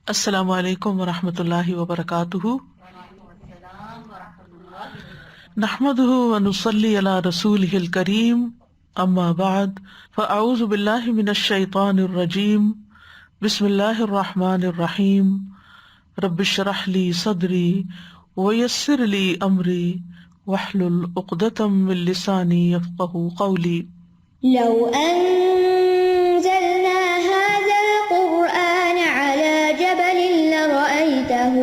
السلام علیکم ورحمۃ اللہ وبرکاتہ، نحمده ونصلی علی رسولہ الکریم، اما بعد فاعوذ باللہ من الشیطان الرجیم، بسم اللہ الرحمن الرحیم، رب اشرح لی صدری ویسر لی امری واحلل عقدۃ من لسانی یفقہوا قولی۔ لو أنزلنا هذا القرآن على جبل لرأيته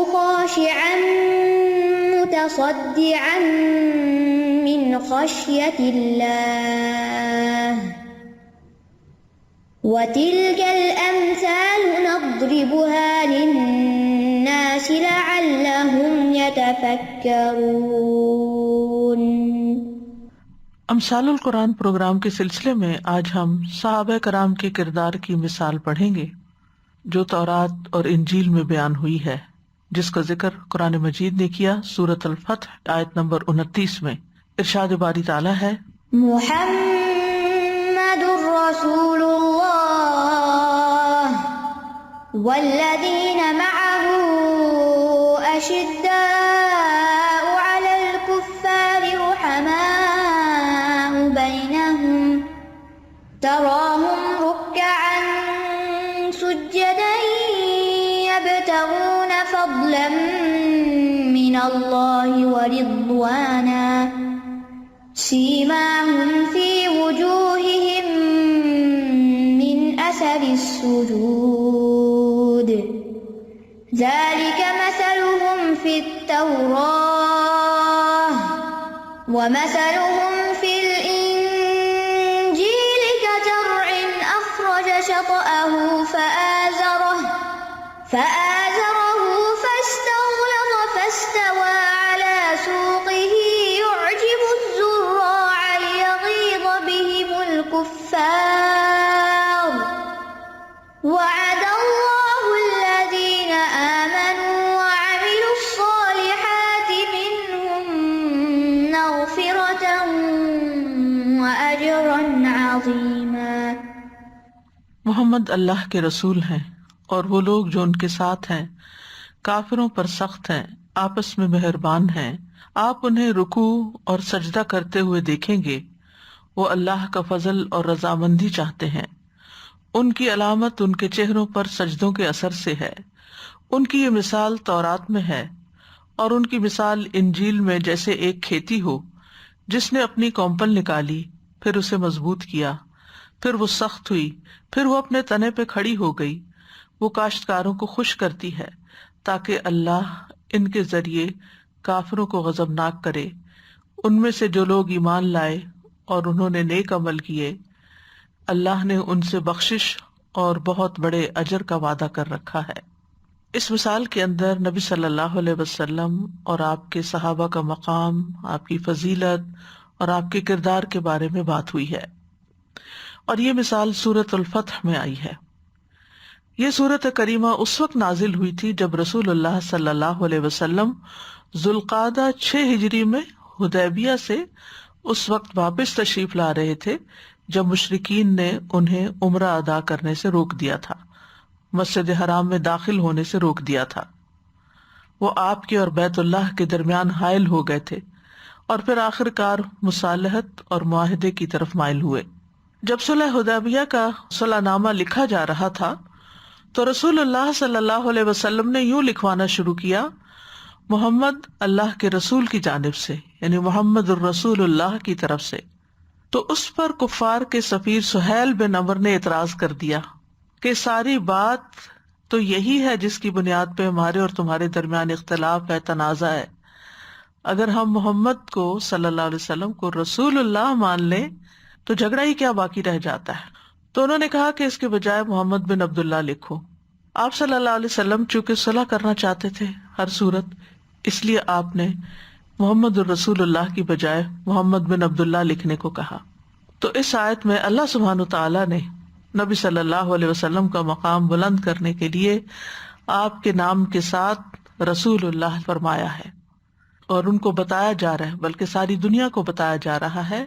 خاشعا متصدعا من خشية الله وتلك الأمثال نضربها للناس لعلهم يتفكرون۔ امثال القرآن پروگرام کے سلسلے میں آج ہم صحابہ کرام کے کردار کی مثال پڑھیں گے جو تورات اور انجیل میں بیان ہوئی ہے، جس کا ذکر قرآن مجید نے کیا سورۃ الفتح آیت نمبر 29 میں۔ ارشاد باری تعالیٰ ہے، محمد رسول اللہ والذین معه أشداء على الكفار رحماء بينهم تراهم ركعا سجدا يبتغون فضلا من الله ورضوانا سيماهم في وجوههم من أثر السجود ذلك مثلهم في التوراة ومثلهم في الإنجيل كزرع أخرج شطأه فآزره فاستغلظ فاستوى على سوقه يعجب الزراع ليغيظ بهم الكفار وعد الله الذين آمنوا وعملوا الصالحات منهم مغفرة وأجرا عظيما۔ محمد اللہ کے رسول ہیں اور وہ لوگ جو ان کے ساتھ ہیں کافروں پر سخت ہیں، آپس میں مہربان ہیں۔ آپ انہیں رکوع اور سجدہ کرتے ہوئے دیکھیں گے، وہ اللہ کا فضل اور رضامندی چاہتے ہیں۔ ان کی علامت ان کے چہروں پر سجدوں کے اثر سے ہے۔ ان کی یہ مثال تورات میں ہے اور ان کی مثال انجیل میں جیسے ایک کھیتی ہو جس نے اپنی کونپل نکالی، پھر اسے مضبوط کیا، پھر وہ سخت ہوئی، پھر وہ اپنے تنے پہ کھڑی ہو گئی۔ وہ کاشتکاروں کو خوش کرتی ہے تاکہ اللہ ان کے ذریعے کافروں کو غضبناک کرے۔ ان میں سے جو لوگ ایمان لائے اور انہوں نے نیک عمل کیے، اللہ نے ان سے بخشش اور بہت بڑے اجر کا وعدہ کر رکھا ہے۔ اس مثال کے اندر نبی صلی اللہ علیہ وسلم اور آپ کے صحابہ کا مقام، آپ کی فضیلت اور آپ کے کردار کے بارے میں بات ہوئی ہے، اور یہ مثال سورۃ الفتح میں آئی ہے۔ یہ سورۃ کریمہ اس وقت نازل ہوئی تھی جب رسول اللہ صلی اللہ علیہ وسلم ذوالقعدہ 6 ہجری میں حدیبیہ سے اس وقت واپس تشریف لا رہے تھے جب مشرکین نے انہیں عمرہ ادا کرنے سے روک دیا تھا، مسجد حرام میں داخل ہونے سے روک دیا تھا۔ وہ آپ کے اور بیت اللہ کے درمیان حائل ہو گئے تھے اور پھر آخر کار مصالحت اور معاہدے کی طرف مائل ہوئے۔ جب صلح حدیبیہ کا صلح نامہ لکھا جا رہا تھا تو رسول اللہ صلی اللہ علیہ وسلم نے یوں لکھوانا شروع کیا، محمد اللہ کے رسول کی جانب سے، یعنی محمد الرسول اللہ کی طرف سے۔ تو اس پر کفار کے سفیر سہیل بن عمرو نے اعتراض کر دیا کہ ساری بات تو یہی ہے جس کی بنیاد پہ ہمارے اور تمہارے درمیان اختلاف ہے، تنازع ہے۔ اگر ہم محمد کو صلی اللہ علیہ وسلم کو رسول اللہ مان لیں تو جھگڑا ہی کیا باقی رہ جاتا ہے۔ تو انہوں نے کہا کہ اس کے بجائے محمد بن عبداللہ لکھو۔ آپ صلی اللہ علیہ وسلم چونکہ صلح کرنا چاہتے تھے ہر صورت، اس لیے آپ نے محمد الرسول اللہ کی بجائے محمد بن عبداللہ لکھنے کو کہا۔ تو اس آیت میں اللہ سبحانہ تعالیٰ نے نبی صلی اللہ علیہ وسلم کا مقام بلند کرنے کے لیے آپ کے نام کے ساتھ رسول اللہ فرمایا ہے، اور ان کو بتایا جا رہا ہے، بلکہ ساری دنیا کو بتایا جا رہا ہے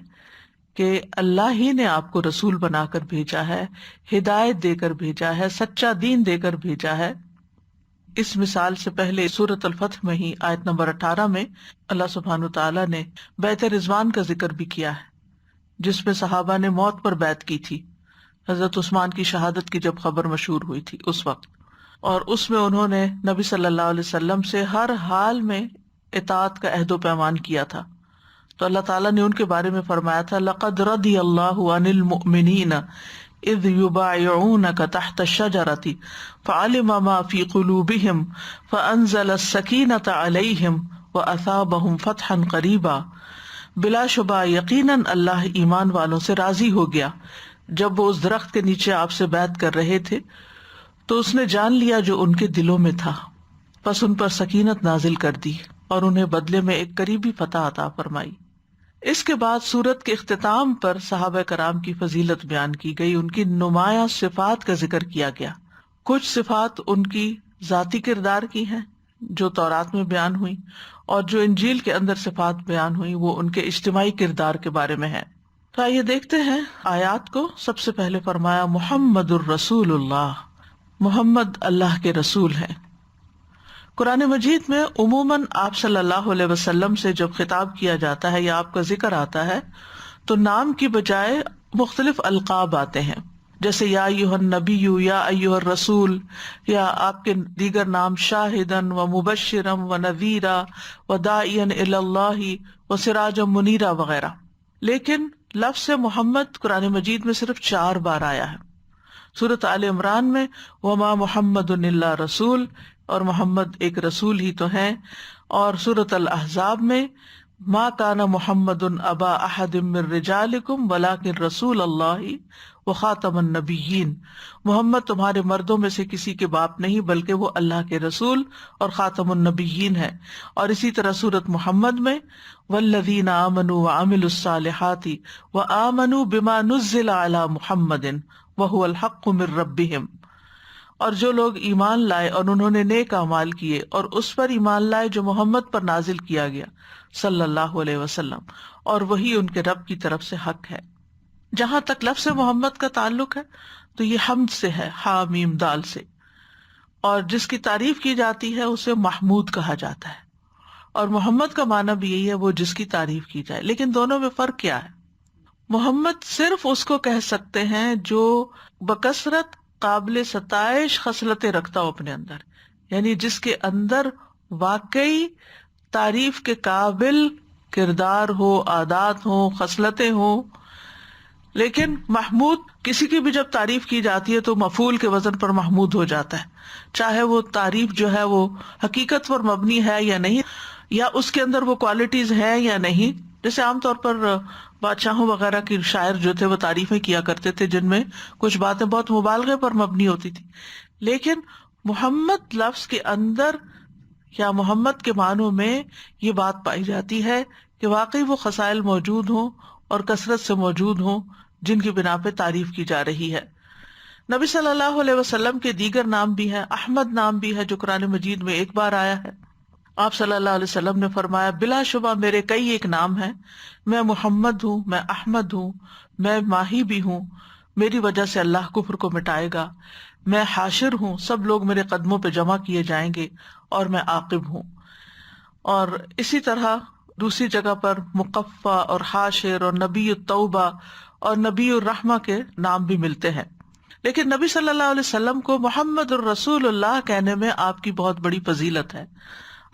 کہ اللہ ہی نے آپ کو رسول بنا کر بھیجا ہے، ہدایت دے کر بھیجا ہے، سچا دین دے کر بھیجا ہے۔ اس مثال سے پہلے سورۃ الفتح میں ہی آیت نمبر 18 میں اللہ سبحانہ تعالیٰ نے بیعت رضوان کا ذکر بھی کیا ہے، جس میں صحابہ نے موت پر بیعت کی تھی، حضرت عثمان کی شہادت کی جب خبر مشہور ہوئی تھی اس وقت، اور اس میں انہوں نے نبی صلی اللہ علیہ وسلم سے ہر حال میں اطاعت کا عہد و پیمان کیا تھا۔ تو اللہ تعالیٰ نے ان کے بارے میں فرمایا تھا لقد رضی اللہ عن المؤمنین اذ یبایعونک تحت الشجرۃ فعلم ما فی قلوبہم فانزل السکینۃ علیہم واثابہم فتحا قریبا۔ بلا شبہ یقیناً اللہ ایمان والوں سے راضی ہو گیا جب وہ اس درخت کے نیچے آپ سے بیعت کر رہے تھے تو اس نے جان لیا جو ان کے دلوں میں تھا، پس ان پر سکینت نازل کر دی اور انہیں بدلے میں ایک قریبی فتح عطا فرمائی۔ اس کے بعد سورت کے اختتام پر صحابہ کرام کی فضیلت بیان کی گئی، ان کی نمایاں صفات کا ذکر کیا گیا۔ کچھ صفات ان کی ذاتی کردار کی ہیں جو تورات میں بیان ہوئی، اور جو انجیل کے اندر صفات بیان ہوئی وہ ان کے اجتماعی کردار کے بارے میں ہے۔ تو آئیے دیکھتے ہیں آیات کو۔ سب سے پہلے فرمایا محمد الرسول اللہ، محمد اللہ کے رسول ہیں۔ قرآن مجید میں عموماً آپ صلی اللہ علیہ وسلم سے جب خطاب کیا جاتا ہے یا آپ کا ذکر آتا ہے تو نام کی بجائے مختلف القاب آتے ہیں، جیسے یا ایھا النبی، یا ایھا الرسول، یا آپ کے دیگر نام شاہدن و مبشرم و نذیرا و داعیا الی اللہ و سراجا منیرا وغیرہ۔ لیکن لفظ محمد قرآن مجید میں صرف 4 بار آیا ہے۔ سورۃ آل عمران میں وما محمد الا رسول، اور محمد ایک رسول ہی تو ہیں، اور سورۃ الاحزاب میں ما کان محمد ابا احد من رجالکم ولکن رسول اللہ وخاتم النبیین، محمد تمہارے مردوں میں سے کسی کے باپ نہیں بلکہ وہ اللہ کے رسول اور خاتم النبیین ہے۔ اور اسی طرح سورۃ محمد میں والذین آمنوا وعملوا الصالحات وآمنوا بما نزل علی محمد وهو الحق من ربهم، اور جو لوگ ایمان لائے اور انہوں نے نیک اعمال کیے اور اس پر ایمان لائے جو محمد پر نازل کیا گیا صلی اللہ علیہ وسلم، اور وہی ان کے رب کی طرف سے حق ہے۔ جہاں تک لفظ محمد کا تعلق ہے تو یہ حمد سے ہے، ہا میم دال سے، اور جس کی تعریف کی جاتی ہے اسے محمود کہا جاتا ہے، اور محمد کا معنی بھی یہی ہے وہ جس کی تعریف کی جائے۔ لیکن دونوں میں فرق کیا ہے؟ محمد صرف اس کو کہہ سکتے ہیں جو بکثرت قابل ستائش خصلتیں رکھتا ہو اپنے اندر، یعنی جس کے اندر واقعی تعریف کے قابل کردار ہو، عادات ہو، خصلتیں ہوں۔ لیکن محمود کسی کی بھی جب تعریف کی جاتی ہے تو مفعول کے وزن پر محمود ہو جاتا ہے، چاہے وہ تعریف جو ہے وہ حقیقت پر مبنی ہے یا نہیں، یا اس کے اندر وہ کوالٹیز ہیں یا نہیں۔ جیسے عام طور پر بادشاہوں وغیرہ کے شاعر جو تھے وہ تعریفیں کیا کرتے تھے جن میں کچھ باتیں بہت مبالغے پر مبنی ہوتی تھی، لیکن محمد لفظ کے اندر یا محمد کے معنوں میں یہ بات پائی جاتی ہے کہ واقعی وہ خصائل موجود ہوں اور کثرت سے موجود ہوں جن کی بنا پہ تعریف کی جا رہی ہے۔ نبی صلی اللہ علیہ وسلم کے دیگر نام بھی ہیں، احمد نام بھی ہے جو قرآن مجید میں 1 بار آیا ہے۔ آپ صلی اللہ علیہ وسلم نے فرمایا بلا شبہ میرے کئی ایک نام ہیں، میں محمد ہوں، میں احمد ہوں، میں ماہی بھی ہوں، میری وجہ سے اللہ کفر کو مٹائے گا، میں حاشر ہوں، سب لوگ میرے قدموں پہ جمع کیے جائیں گے، اور میں عاقب ہوں۔ اور اسی طرح دوسری جگہ پر مقفع اور حاشر اور نبی التوبہ اور نبی الرحمہ کے نام بھی ملتے ہیں۔ لیکن نبی صلی اللہ علیہ وسلم کو محمد الرسول اللہ کہنے میں آپ کی بہت بڑی فضیلت ہے،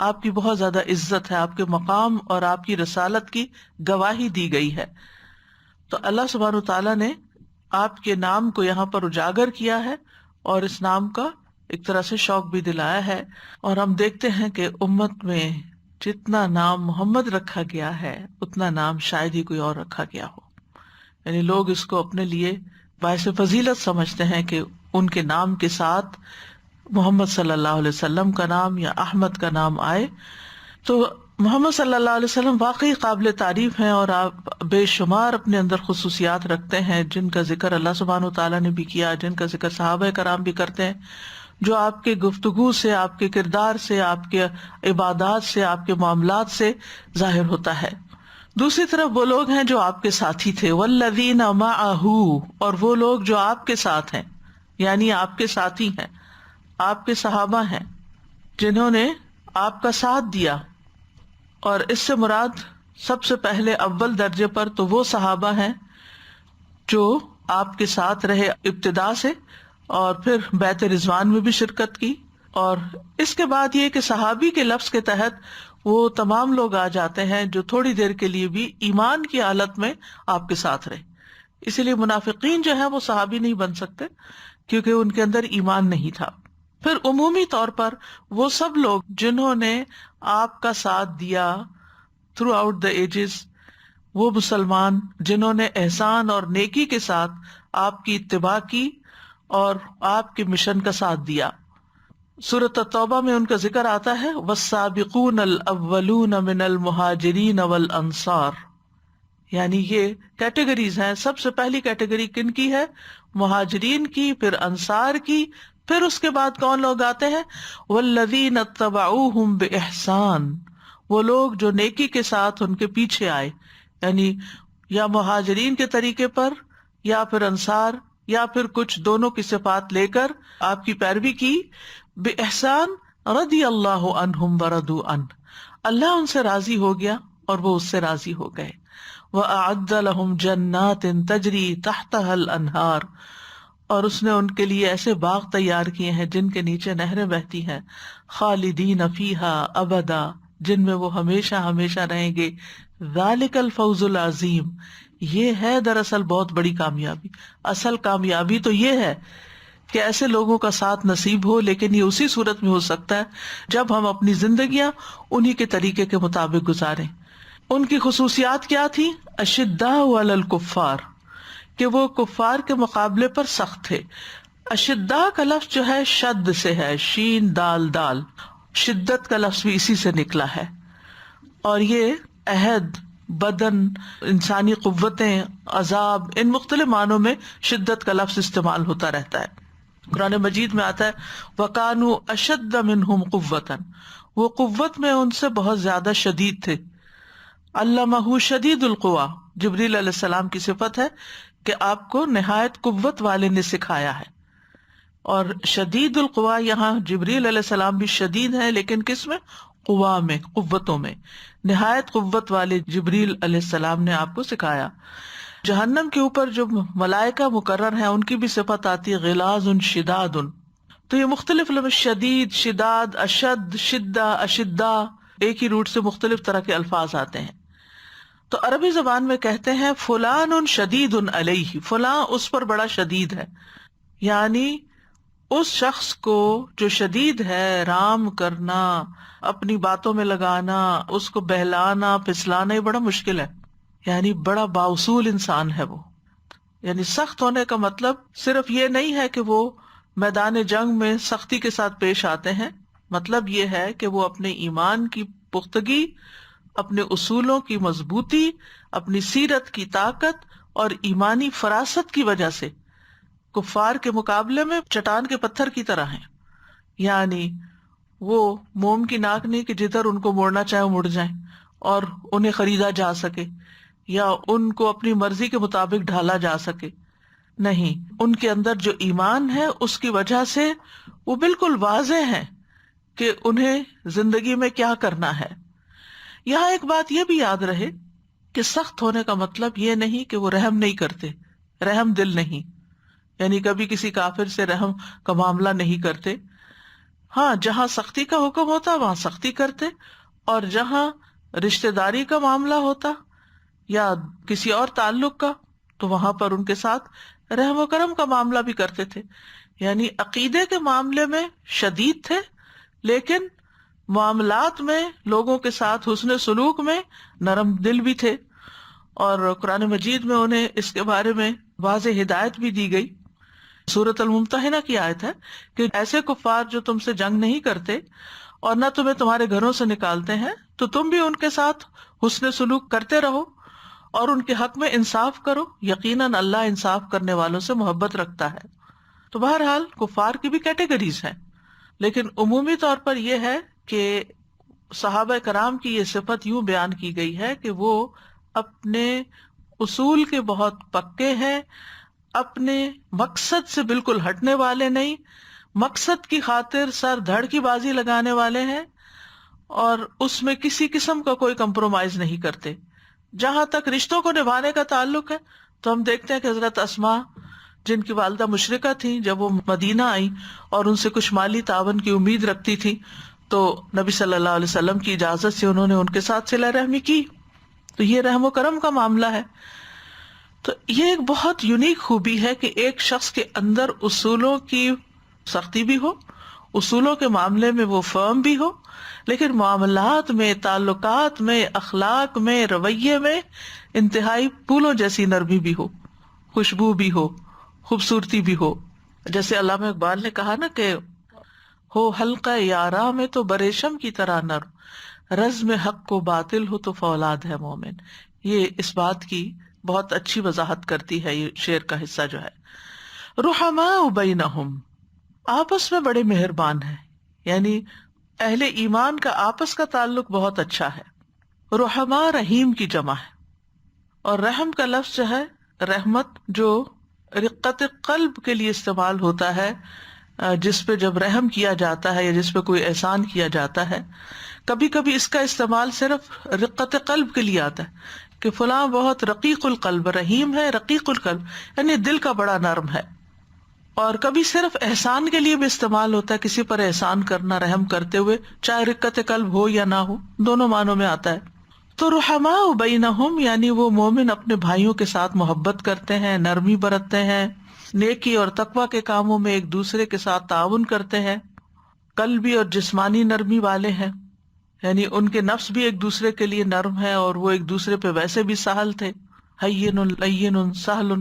آپ کی بہت زیادہ عزت ہے، آپ کے مقام اور آپ کی رسالت کی گواہی دی گئی ہے۔ تو اللہ سبحانہ تعالیٰ نے آپ کے نام کو یہاں پر اجاگر کیا ہے اور اس نام کا ایک طرح سے شوق بھی دلایا ہے۔ اور ہم دیکھتے ہیں کہ امت میں جتنا نام محمد رکھا گیا ہے اتنا نام شاید ہی کوئی اور رکھا گیا ہو، یعنی لوگ اس کو اپنے لیے باعث فضیلت سمجھتے ہیں کہ ان کے نام کے ساتھ محمد صلی اللہ علیہ وسلم کا نام یا احمد کا نام آئے۔ تو محمد صلی اللہ علیہ وسلم واقعی قابل تعریف ہیں، اور آپ بے شمار اپنے اندر خصوصیات رکھتے ہیں جن کا ذکر اللہ سبحانہ تعالیٰ نے بھی کیا، جن کا ذکر صحابہ کرام بھی کرتے ہیں، جو آپ کے گفتگو سے، آپ کے کردار سے، آپ کے عبادات سے، آپ کے معاملات سے ظاہر ہوتا ہے۔ دوسری طرف وہ لوگ ہیں جو آپ کے ساتھی تھے، والذین معہ، اور وہ لوگ جو آپ کے ساتھ ہیں، یعنی آپ کے ساتھی ہیں، آپ کے صحابہ ہیں جنہوں نے آپ کا ساتھ دیا. اور اس سے مراد سب سے پہلے اول درجے پر تو وہ صحابہ ہیں جو آپ کے ساتھ رہے ابتدا سے اور پھر بیعت رضوان میں بھی شرکت کی. اور اس کے بعد یہ کہ صحابی کے لفظ کے تحت وہ تمام لوگ آ جاتے ہیں جو تھوڑی دیر کے لیے بھی ایمان کی حالت میں آپ کے ساتھ رہے. اسی لیے منافقین جو ہیں وہ صحابی نہیں بن سکتے کیونکہ ان کے اندر ایمان نہیں تھا. پھر عمومی طور پر وہ سب لوگ جنہوں نے آپ کا ساتھ دیا تھرو آؤٹ دا ایجز، وہ مسلمان جنہوں نے احسان اور نیکی کے ساتھ آپ کی اتباع کی اور آپ کے مشن کا ساتھ دیا. سورۃ التوبہ میں ان کا ذکر آتا ہے، والسابقون الاولون من المہاجرین والانصار، یعنی یہ کیٹیگریز ہیں. سب سے پہلی کیٹیگری کن کی ہے؟ مہاجرین کی، پھر انصار کی، پھر اس کے بعد کون لوگ آتے ہیں؟ والذین اتبعوہم باحسان، وہ لوگ جو نیکی کے ساتھ ان کے پیچھے آئے، یعنی یا مہاجرین کے طریقے پر یا پھر انصار یا پھر کچھ دونوں کی صفات لے کر آپ کی پیروی کی. باحسان رضی اللہ عنہم ورضوا عنہ، اللہ ان سے راضی ہو گیا اور وہ اس سے راضی ہو گئے. وَأَعَدَّ لَهُمْ جَنَّاتٍ تَجْرِي تَحْتَهَا الْأَنْهَارُ، اور اس نے ان کے لیے ایسے باغ تیار کیے ہیں جن کے نیچے نہریں بہتی ہیں. خالدین فیہا ابدا، جن میں وہ ہمیشہ ہمیشہ رہیں گے. ذالک الفوز العظیم، یہ ہے دراصل بہت بڑی کامیابی. اصل کامیابی تو یہ ہے کہ ایسے لوگوں کا ساتھ نصیب ہو، لیکن یہ اسی صورت میں ہو سکتا ہے جب ہم اپنی زندگیاں انہی کے طریقے کے مطابق گزاریں. ان کی خصوصیات کیا تھی؟ اشداء علی الکفار، کہ وہ کفار کے مقابلے پر سخت تھے. اشداء کا لفظ جو ہے شد سے ہے، شین دال دال، شدت کا لفظ بھی اسی سے نکلا ہے. اور یہ عہد، بدن، انسانی قوتیں، عذاب، ان مختلف معنوں میں شدت کا لفظ استعمال ہوتا رہتا ہے. قرآن مجید میں آتا ہے وَكَانُوا أَشَدَّ مِنْهُمْ قُوَّةً، وہ قوت میں ان سے بہت زیادہ شدید تھے. علمہ شدید القویٰ، جبریل علیہ السلام کی صفت ہے کہ آپ کو نہایت قوت والے نے سکھایا ہے. اور شدید القویٰ، یہاں جبریل علیہ السلام بھی شدید ہے لیکن کس میں؟ قوا میں، قوتوں میں. نہایت قوت والے جبریل علیہ السلام نے آپ کو سکھایا. جہنم کے اوپر جو ملائکہ مقرر ہیں ان کی بھی صفت آتی ہے غلاظ شداد. تو یہ مختلف لفظ شدید، شداد، اشد، شدہ، اشدہ، ایک ہی روٹ سے مختلف طرح کے الفاظ آتے ہیں. تو عربی زبان میں کہتے ہیں فلان شدید علیہ، فلاں اس پر بڑا شدید ہے، یعنی اس شخص کو جو شدید ہے، رام کرنا، اپنی باتوں میں لگانا، اس کو بہلانا پھسلانا یہ بڑا مشکل ہے، یعنی بڑا بااصول انسان ہے وہ. یعنی سخت ہونے کا مطلب صرف یہ نہیں ہے کہ وہ میدان جنگ میں سختی کے ساتھ پیش آتے ہیں، مطلب یہ ہے کہ وہ اپنے ایمان کی پختگی، اپنے اصولوں کی مضبوطی، اپنی سیرت کی طاقت اور ایمانی فراست کی وجہ سے کفار کے مقابلے میں چٹان کے پتھر کی طرح ہیں. یعنی وہ موم کی ناک نہیں کہ جدھر ان کو موڑنا چاہے مڑ جائیں اور انہیں خریدا جا سکے یا ان کو اپنی مرضی کے مطابق ڈھالا جا سکے. نہیں، ان کے اندر جو ایمان ہے اس کی وجہ سے وہ بالکل واضح ہے کہ انہیں زندگی میں کیا کرنا ہے. یہاں ایک بات یہ بھی یاد رہے کہ سخت ہونے کا مطلب یہ نہیں کہ وہ رحم نہیں کرتے، رحم دل نہیں، یعنی کبھی کسی کافر سے رحم کا معاملہ نہیں کرتے. ہاں، جہاں سختی کا حکم ہوتا وہاں سختی کرتے، اور جہاں رشتہ داری کا معاملہ ہوتا یا کسی اور تعلق کا تو وہاں پر ان کے ساتھ رحم و کرم کا معاملہ بھی کرتے تھے. یعنی عقیدے کے معاملے میں شدید تھے لیکن معاملات میں، لوگوں کے ساتھ حسن سلوک میں نرم دل بھی تھے. اور قرآن مجید میں انہیں اس کے بارے میں واضح ہدایت بھی دی گئی. سورۃ الممتحنہ کی آیت ہے کہ ایسے کفار جو تم سے جنگ نہیں کرتے اور نہ تمہیں تمہارے گھروں سے نکالتے ہیں تو تم بھی ان کے ساتھ حسن سلوک کرتے رہو اور ان کے حق میں انصاف کرو، یقیناً اللہ انصاف کرنے والوں سے محبت رکھتا ہے. تو بہرحال کفار کی بھی کیٹیگریز ہیں، لیکن عمومی طور پر یہ ہے کہ صحابہ کرام کی یہ صفت یوں بیان کی گئی ہے کہ وہ اپنے اصول کے بہت پکے ہیں، اپنے مقصد سے بالکل ہٹنے والے نہیں، مقصد کی خاطر سر دھڑ کی بازی لگانے والے ہیں، اور اس میں کسی قسم کا کوئی کمپرومائز نہیں کرتے۔ جہاں تک رشتوں کو نبھانے کا تعلق ہے تو ہم دیکھتے ہیں کہ حضرت اسماء جن کی والدہ مشرکہ تھیں، جب وہ مدینہ آئیں اور ان سے کچھ مالی تعاون کی امید رکھتی تھی تو نبی صلی اللہ علیہ وسلم کی اجازت سے انہوں نے ان کے ساتھ صلہ رحمی کی۔ تو یہ رحم و کرم کا معاملہ ہے۔ تو یہ ایک بہت یونیک خوبی ہے کہ ایک شخص کے اندر اصولوں کی سختی بھی ہو، اصولوں کے معاملے میں وہ فرم بھی ہو، لیکن معاملات میں، تعلقات میں، اخلاق میں، رویے میں انتہائی پھولوں جیسی نرمی بھی ہو، خوشبو بھی ہو، خوبصورتی بھی ہو۔ جیسے علامہ اقبال نے کہا نا کہ ہو حلقہ یارا میں تو بریشم کی طرح نرم، رزم حق کو باطل ہو تو فولاد ہے مومن۔ یہ اس بات کی بہت اچھی وضاحت کرتی ہے یہ شعر کا حصہ جو ہے۔ رحماء بینہم، آپس میں بڑے مہربان ہیں، یعنی اہل ایمان کا آپس کا تعلق بہت اچھا ہے۔ رحماء رحیم کی جمع ہے، اور رحم کا لفظ جو ہے رحمت، جو رقت قلب کے لیے استعمال ہوتا ہے، جس پہ جب رحم کیا جاتا ہے یا جس پہ کوئی احسان کیا جاتا ہے، کبھی کبھی اس کا استعمال صرف رقت قلب کے لیے آتا ہے کہ فلاں بہت رقیق القلب، رحیم ہے، رقیق القلب یعنی دل کا بڑا نرم ہے۔ اور کبھی صرف احسان کے لیے بھی استعمال ہوتا ہے، کسی پر احسان کرنا رحم کرتے ہوئے، چاہے رقت قلب ہو یا نہ ہو، دونوں معنوں میں آتا ہے۔ تو رحماء بینہم یعنی وہ مومن اپنے بھائیوں کے ساتھ محبت کرتے ہیں، نرمی برتتے ہیں، نیکی اور تقوی کے کاموں میں ایک دوسرے کے ساتھ تعاون کرتے ہیں، قلبی اور جسمانی نرمی والے ہیں، یعنی ان کے نفس بھی ایک دوسرے کے لیے نرم ہے اور وہ ایک دوسرے پہ ویسے بھی سہل تھے، ہین لین سہل۔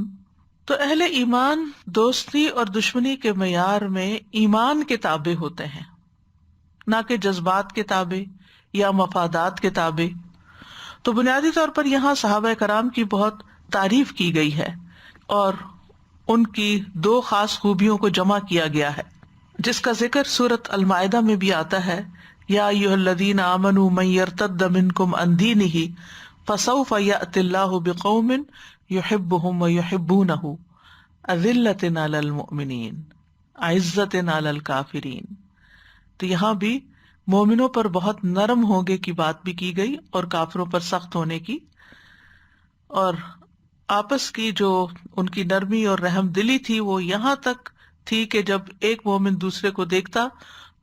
تو اہل ایمان دوستی اور دشمنی کے معیار میں ایمان کے تابع ہوتے ہیں، نہ کہ جذبات کے تابع یا مفادات کے تابع۔ تو بنیادی طور پر یہاں صحابہ کرام کی بہت تعریف کی گئی ہے اور ان کی دو خاص خوبیوں کو جمع کیا گیا ہے، جس کا ذکر سورۃ المائدہ میں بھی آتا ہے، یا ایھا الذین آمنوا من یرتد منکم عن دینہ فسوف یأتی اللہ بقوم یحبہم ویحبونہ اذلۃ علی المؤمنین عزۃ علی الکافرین۔ تو یہاں بھی مومنوں پر بہت نرم ہونے کی بات بھی کی گئی اور کافروں پر سخت ہونے کی، اور آپس کی جو ان کی نرمی اور رحم دلی تھی وہ یہاں تک تھی کہ جب ایک مومن دوسرے کو دیکھتا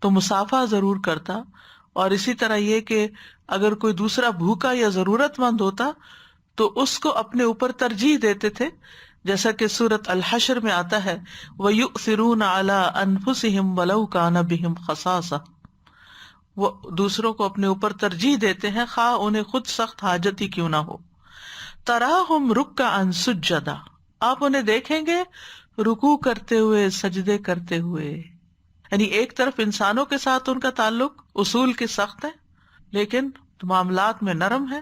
تو مصافحہ ضرور کرتا، اور اسی طرح یہ کہ اگر کوئی دوسرا بھوکا یا ضرورت مند ہوتا تو اس کو اپنے اوپر ترجیح دیتے تھے، جیسا کہ سورۃ الحشر میں آتا ہے وَيُؤْثِرُونَ عَلَىٰ أَنفُسِهِمْ وَلَوْ كَانَ بِهِمْ خَصَاصَةٌ، وہ دوسروں کو اپنے اوپر ترجیح دیتے ہیں خواہ انہیں خود سخت حاجت ہی کیوں نہ ہو۔ تَرَاهُمْ رُكَّعًا سُجَّدًا، آپ انہیں دیکھیں گے رکوع کرتے ہوئے، سجدے کرتے ہوئے، یعنی ایک طرف انسانوں کے ساتھ ان کا تعلق اصول کے سخت ہے لیکن معاملات میں نرم ہے،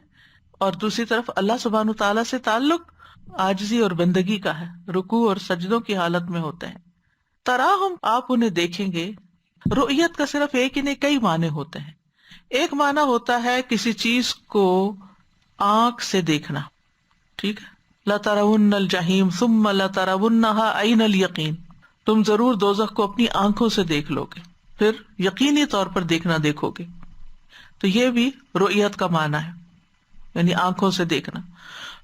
اور دوسری طرف اللہ سبحانہ تعالیٰ سے تعلق عاجزی اور بندگی کا ہے، رکوع اور سجدوں کی حالت میں ہوتے ہیں۔ تراہم، آپ انہیں دیکھیں گے۔ رؤیت کا صرف ایک ہی نہیں، کئی معنی ہوتے ہیں۔ ایک معنی ہوتا ہے کسی چیز کو آنکھ سے دیکھنا، ٹھیک ہے، لَتَرَوُنَّ الْجَحِيمَ ثُمَّ لَتَرَوُنَّهَا عَيْنَ الْيَقِينِ، تم ضرور دوزخ کو اپنی آنکھوں سے دیکھ لو گے، پھر یقینی طور پر دیکھنا دیکھو گے۔ تو یہ بھی رؤیت کا معنی ہے، یعنی آنکھوں سے دیکھنا۔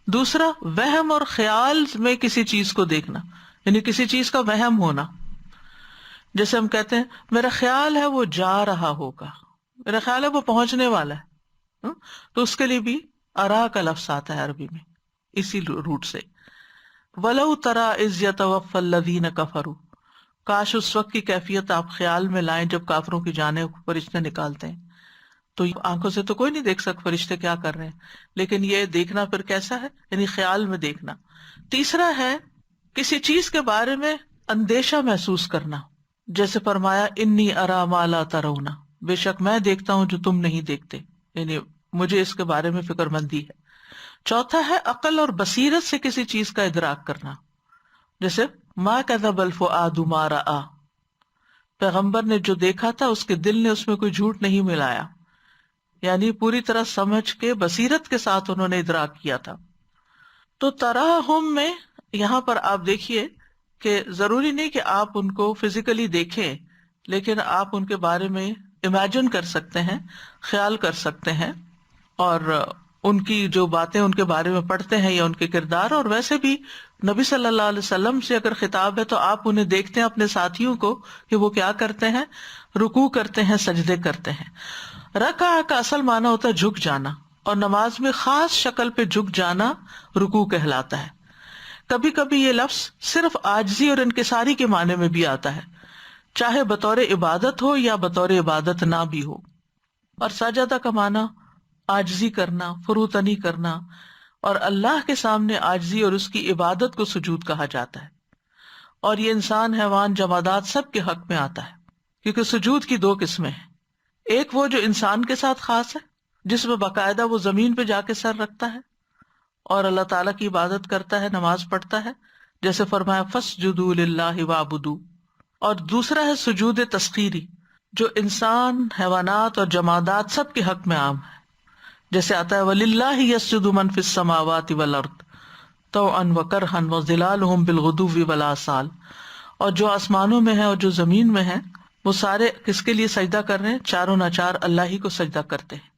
دوسرا، وہم اور خیال میں کسی چیز کو دیکھنا، یعنی کسی چیز کا وہم ہونا، جیسے ہم کہتے ہیں میرا خیال ہے وہ جا رہا ہوگا، میرا خیال ہے وہ پہنچنے والا ہے، تو اس کے لیے بھی ارا کا لفظ آتا ہے عربی میں اسی روٹ سے۔ وَلَوْ تَرَىٰ إِذْ يَتَوَفَّى الَّذِينَ كَفَرُوا، کاش اس وقت کی کیفیت آپ خیال میں لائیں جب کافروں کی جانیں فرشتے نکالتے ہیں۔ تو آنکھوں سے تو کوئی نہیں دیکھ سکتا فرشتے کیا کر رہے ہیں، لیکن یہ دیکھنا پھر کیسا ہے، یعنی خیال میں دیکھنا۔ تیسرا ہے کسی چیز کے بارے میں اندیشہ محسوس کرنا، جیسے فرمایا انی ارا ما لا ترون، بے شک میں دیکھتا ہوں جو تم نہیں دیکھتے، یعنی مجھے اس کے بارے میں فکر مندی ہے۔ چوتھا ہے عقل اور بصیرت سے کسی چیز کا ادراک کرنا، جیسے ما کذب الفؤاد ما رأى، پیغمبر نے جو دیکھا تھا اس کے دل نے اس میں کوئی جھوٹ نہیں ملایا، یعنی پوری طرح سمجھ کے بصیرت کے ساتھ انہوں نے ادراک کیا تھا. تو تراہم میں یہاں پر آپ دیکھیے کہ ضروری نہیں کہ آپ ان کو فزیکلی دیکھیں، لیکن آپ ان کے بارے میں امیجن کر سکتے ہیں، خیال کر سکتے ہیں، اور ان کی جو باتیں ان کے بارے میں پڑھتے ہیں یا ان کے کردار. اور ویسے بھی نبی صلی اللہ علیہ وسلم سے اگر خطاب ہے تو آپ انہیں دیکھتے ہیں اپنے ساتھیوں کو کہ وہ کیا کرتے ہیں، رکوع کرتے ہیں، سجدے کرتے ہیں. رکع کا اصل معنی ہوتا ہے جھک جانا، اور نماز میں خاص شکل پہ جھک جانا رکوع کہلاتا ہے. کبھی کبھی یہ لفظ صرف عاجزی اور انکساری کے معنی میں بھی آتا ہے، چاہے بطور عبادت ہو یا بطور عبادت نہ بھی ہو. اور سجدہ کا معنی عاجزی کرنا، فروتنی کرنا، اور اللہ کے سامنے عاجزی اور اس کی عبادت کو سجود کہا جاتا ہے. اور یہ انسان، حیوان، جمادات سب کے حق میں آتا ہے، کیونکہ سجود کی دو قسمیں ہیں. ایک وہ جو انسان کے ساتھ خاص ہے، جس میں باقاعدہ وہ زمین پہ جا کے سر رکھتا ہے اور اللہ تعالیٰ کی عبادت کرتا ہے، نماز پڑھتا ہے، جیسے فرمایا فَاسْجُدُوا لِلَّهِ وَاعْبُدُوا. اور دوسرا ہے سجود تسخیری، جو انسان، حیوانات اور جمادات سب کے حق میں عام ہے، جیسے آتا ہے وَلِلَّهِ يَسْجُدُ مَن فِي السَّمَاوَاتِ وَالْأَرْضِ طَوْعًا وَكَرْهًا وَظِلَالُهُم بِالْغُدُوِّ وَالْآصَالِ. اور جو آسمانوں میں ہے اور جو زمین میں ہے وہ سارے کس کے لیے سجدہ کر رہے ہیں؟ چاروں ناچار اللہ ہی کو سجدہ کرتے ہیں.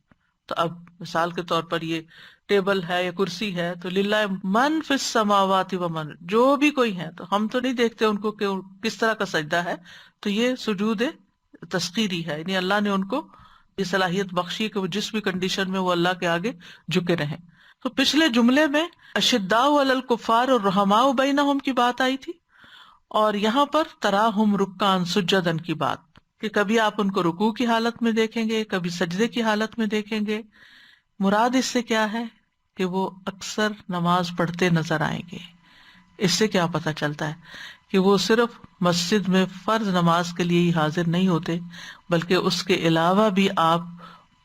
تو اب مثال کے طور پر یہ ٹیبل ہے یا کرسی ہے تو للہ من فی السماوات ومن، جو بھی کوئی ہے، تو ہم تو نہیں دیکھتے ان کو کہ کس طرح کا سجدہ ہے، تو یہ سجود تسخیری ہے، یعنی اللہ نے ان کو یہ صلاحیت بخشی کہ وہ جس بھی کنڈیشن میں وہ اللہ کے آگے جھکے رہیں. تو پچھلے جملے میں اشداء علی الکفار اور رحماء بینہم کی بات آئی تھی، اور یہاں پر تراہم رکعا سجدا کی بات، کہ کبھی آپ ان کو رکوع کی حالت میں دیکھیں گے، کبھی سجدے کی حالت میں دیکھیں گے. مراد اس سے کیا ہے کہ وہ اکثر نماز پڑھتے نظر آئیں گے. اس سے کیا پتہ چلتا ہے کہ وہ صرف مسجد میں فرض نماز کے لیے ہی حاضر نہیں ہوتے، بلکہ اس کے علاوہ بھی آپ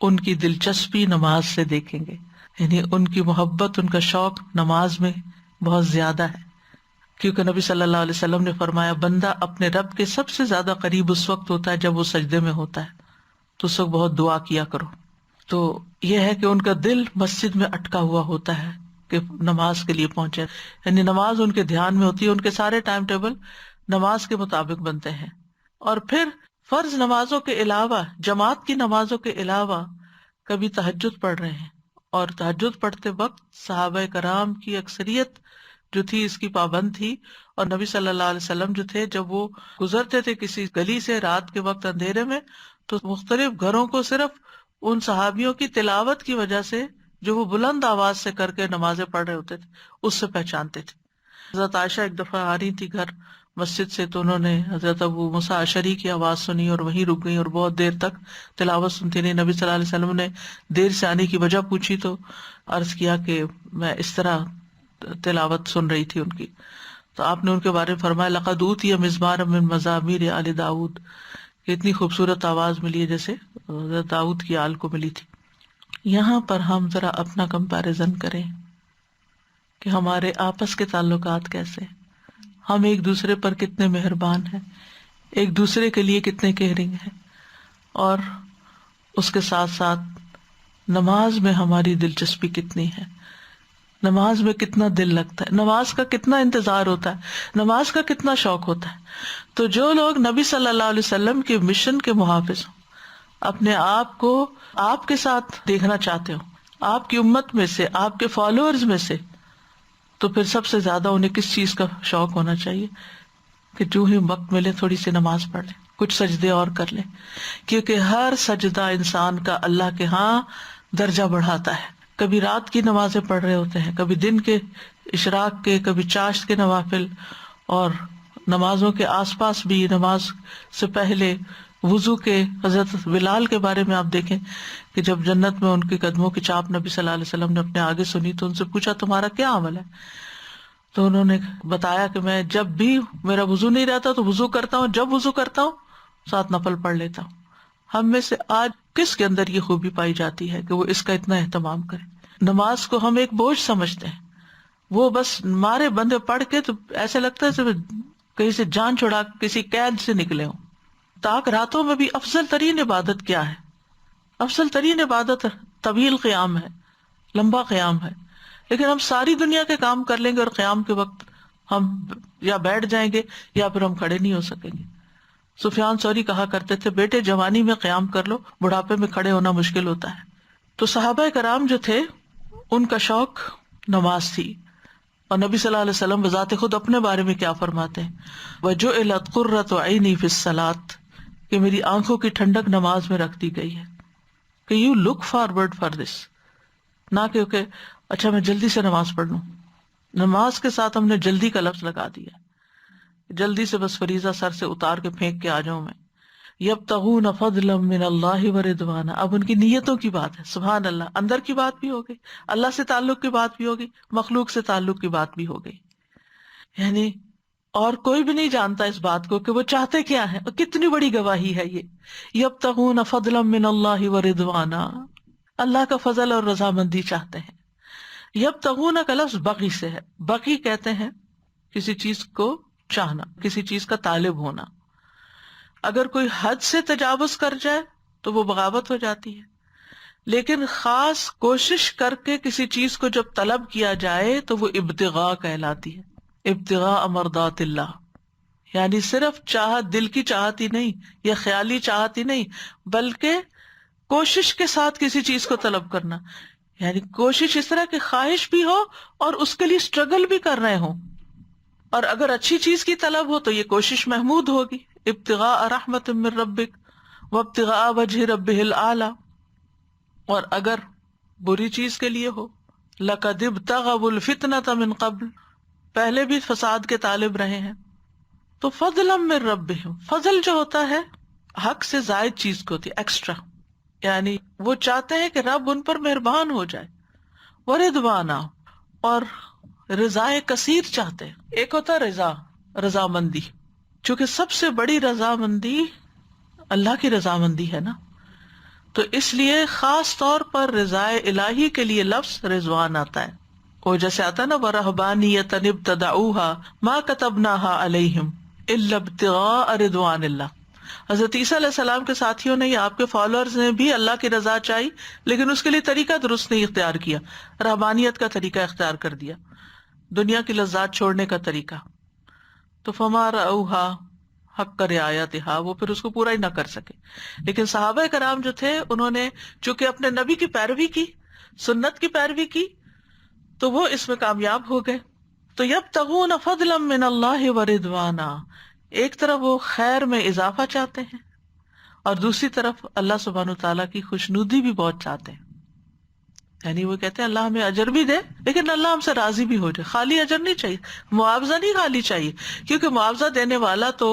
ان کی دلچسپی نماز سے دیکھیں گے، یعنی ان کی محبت، ان کا شوق نماز میں بہت زیادہ ہے. کیونکہ نبی صلی اللہ علیہ وسلم نے فرمایا بندہ اپنے رب کے سب سے زیادہ قریب اس وقت ہوتا ہے جب وہ سجدے میں ہوتا ہے، تو اس وقت بہت دعا کیا کرو. تو یہ ہے کہ ان کا دل مسجد میں اٹکا ہوا ہوتا ہے کہ نماز کے لیے پہنچے، یعنی نماز ان کے دھیان میں ہوتی ہے، ان کے سارے ٹائم ٹیبل نماز کے مطابق بنتے ہیں. اور پھر فرض نمازوں کے علاوہ، جماعت کی نمازوں کے علاوہ کبھی تہجد پڑھ رہے ہیں، اور تہجد پڑھتے وقت صحابہ کرام کی اکثریت جو تھی اس کی پابند تھی. اور نبی صلی اللہ علیہ وسلم جو تھے، جب وہ گزرتے تھے کسی گلی سے رات کے وقت اندھیرے میں، تو مختلف گھروں کو صرف ان صحابیوں کی تلاوت کی وجہ سے، جو وہ بلند آواز سے کر کے نمازیں پڑھ رہے ہوتے تھے، اس سے پہچانتے تھے. حضرت عائشہ ایک دفعہ آ رہی تھی گھر مسجد سے، تو انہوں نے حضرت ابو موسیٰ اشعری کی آواز سنی اور وہیں رک گئی اور بہت دیر تک تلاوت سنتی رہی. نبی صلی اللہ علیہ وسلم نے دیر سے آنے کی وجہ پوچھی تو عرض کیا کہ میں اس طرح تلاوت سن رہی تھی ان کی. تو آپ نے ان کے بارے میں فرمایا لقد اوتی مزمار من مزامیر آل داؤد، کہ اتنی خوبصورت آواز ملی ہے جیسے حضرت داؤد کی آل کو ملی تھی. یہاں پر ہم ذرا اپنا کمپیریزن کریں کہ ہمارے آپس کے تعلقات کیسے، ہم ایک دوسرے پر کتنے مہربان ہیں، ایک دوسرے کے لیے کتنے کیئرنگ ہیں، اور اس کے ساتھ ساتھ نماز میں ہماری دلچسپی کتنی ہے، نماز میں کتنا دل لگتا ہے، نماز کا کتنا انتظار ہوتا ہے، نماز کا کتنا شوق ہوتا ہے. تو جو لوگ نبی صلی اللہ علیہ وسلم کے مشن کے محافظ ہوں، اپنے آپ کو آپ کے ساتھ دیکھنا چاہتے ہو، آپ کی امت میں سے، آپ کے فالوورز میں سے، تو پھر سب سے زیادہ انہیں کس چیز کا شوق ہونا چاہیے کہ جو ہی وقت ملے تھوڑی سی نماز پڑھ لیں، کچھ سجدے اور کر لیں، کیونکہ ہر سجدہ انسان کا اللہ کے ہاں درجہ بڑھاتا ہے. کبھی رات کی نمازیں پڑھ رہے ہوتے ہیں، کبھی دن کے اشراق کے، کبھی چاشت کے نوافل، اور نمازوں کے آس پاس بھی، نماز سے پہلے وضو کے. حضرت بلال کے بارے میں آپ دیکھیں کہ جب جنت میں ان کے قدموں کی چاپ نبی صلی اللہ علیہ وسلم نے اپنے آگے سنی تو ان سے پوچھا تمہارا کیا عمل ہے؟ تو انہوں نے بتایا کہ میں جب بھی میرا وضو نہیں رہتا تو وضو کرتا ہوں، جب وضو کرتا ہوں ساتھ نفل پڑھ لیتا ہوں. ہم میں سے آج کس کے اندر یہ خوبی پائی جاتی ہے کہ وہ اس کا اتنا اہتمام کرے؟ نماز کو ہم ایک بوجھ سمجھتے ہیں، وہ بس مارے بندے پڑھ کے تو ایسے لگتا ہے جیسے کہیں سے جان چھڑا کسی قید سے نکلے ہوں. تاک راتوں میں بھی افضل ترین عبادت کیا ہے؟ افضل ترین عبادت طویل قیام ہے، لمبا قیام ہے، لیکن ہم ساری دنیا کے کام کر لیں گے اور قیام کے وقت ہم یا بیٹھ جائیں گے یا پھر ہم کھڑے نہیں ہو سکیں گے. سفیان ثوری کہا کرتے تھے بیٹے جوانی میں قیام کر لو، بڑھاپے میں کھڑے ہونا مشکل ہوتا ہے. تو صحابہ کرام جو تھے ان کا شوق نماز تھی. اور نبی صلی اللہ علیہ وسلم بذات خود اپنے بارے میں کیا فرماتے ہیں، وَجُعِلَتْ قُرَّةُ عَيْنِي فِي الصَّلَاةِ، کہ میری آنکھوں کی ٹھنڈک نماز میں رکھ دی گئی ہے. کہ you look forward for this, نہ کہ اچھا میں جلدی سے نماز پڑھ لوں. نماز کے ساتھ ہم نے جلدی کا لفظ لگا دیا، جلدی سے بس فریضہ سر سے اتار کے پھینک کے آ جاؤں میں. یبتغون فضلا من اللہ ورضوانا، اب ان کی نیتوں کی بات ہے. سبحان اللہ، اندر کی بات بھی ہو گئی، اللہ سے تعلق کی بات بھی ہوگی، مخلوق سے تعلق کی بات بھی ہو گئی. یعنی اور کوئی بھی نہیں جانتا اس بات کو کہ وہ چاہتے کیا ہے. اور کتنی بڑی گواہی ہے یہ، یبتغون فضلا من اللہ ورضوانا، اللہ کا فضل اور رضامندی چاہتے ہیں. یبتغون کا لفظ بغی سے ہے. بغی کہتے ہیں کسی چیز کو چاہنا، کسی چیز کا طالب ہونا. اگر کوئی حد سے تجاوز کر جائے تو وہ بغاوت ہو جاتی ہے، لیکن خاص کوشش کر کے کسی چیز کو جب طلب کیا جائے تو وہ ابتغاء کہلاتی ہے. ابتغاء مرضات اللہ، یعنی صرف چاہت، دل کی چاہت ہی نہیں یا خیالی چاہت ہی نہیں، بلکہ کوشش کے ساتھ کسی چیز کو طلب کرنا. یعنی کوشش اس طرح کہ خواہش بھی ہو اور اس کے لیے اسٹرگل بھی کر رہے ہوں. اور اگر اچھی چیز کی طلب ہو تو یہ کوشش محمود ہوگی. ابتغاء رحمت من ربک وابتغاء وجہ ربہ الاعلی. اور اگر بری چیز کے لیے ہو، لقد ابتغوا الفتنة من قبل، پہلے بھی فساد کے طالب رہے ہیں. تو فضلا من ربہم، فضل جو ہوتا ہے حق سے زائد چیز کو ہوتی ہے، ایکسٹرا. یعنی وہ چاہتے ہیں کہ رب ان پر مہربان ہو جائے. ورضوانا، اور رضائے کثیر چاہتے ہیں. ایک ہوتا ہے رضامندی، چونکہ سب سے بڑی رضامندی اللہ کی رضامندی ہے نا، تو اس لیے خاص طور پر رضائے الہی کے لیے لفظ رضوان آتا ہے. وہ جیسے آتا ہے نا وَرَهْبَانِيَّةً ابْتَدَعُوهَا مَا كَتَبْنَاهَا عَلَيْهِمْ إِلَّا ابْتِغَاءَ رِضْوَانِ اللَّهِ. حضرت عیسیٰ علیہ السلام کے ساتھیوں نے یا آپ کے فالوورز نے بھی اللہ کی رضا چاہی، لیکن اس کے لیے طریقہ درست نہیں اختیار کیا، رہبانیت کا طریقہ اختیار کر دیا، دنیا کی لذات چھوڑنے کا طریقہ. تو فما رأوها حق رعایتھا، وہ پھر اس کو پورا ہی نہ کر سکے. لیکن صحابہ کرام جو تھے انہوں نے چونکہ اپنے نبی کی پیروی کی، سنت کی پیروی کی، تو وہ اس میں کامیاب ہو گئے. تو یبتغون فضلا من اللہ ورضوانا، ایک طرف وہ خیر میں اضافہ چاہتے ہیں اور دوسری طرف اللہ سبحانہ وتعالیٰ کی خوشنودی بھی بہت چاہتے ہیں. یعنی وہ کہتے ہیں اللہ ہمیں اجر بھی دے لیکن اللہ ہم سے راضی بھی ہو جائے. خالی اجر نہیں چاہیے، معاوضہ نہیں خالی چاہیے، کیونکہ معاوضہ دینے والا تو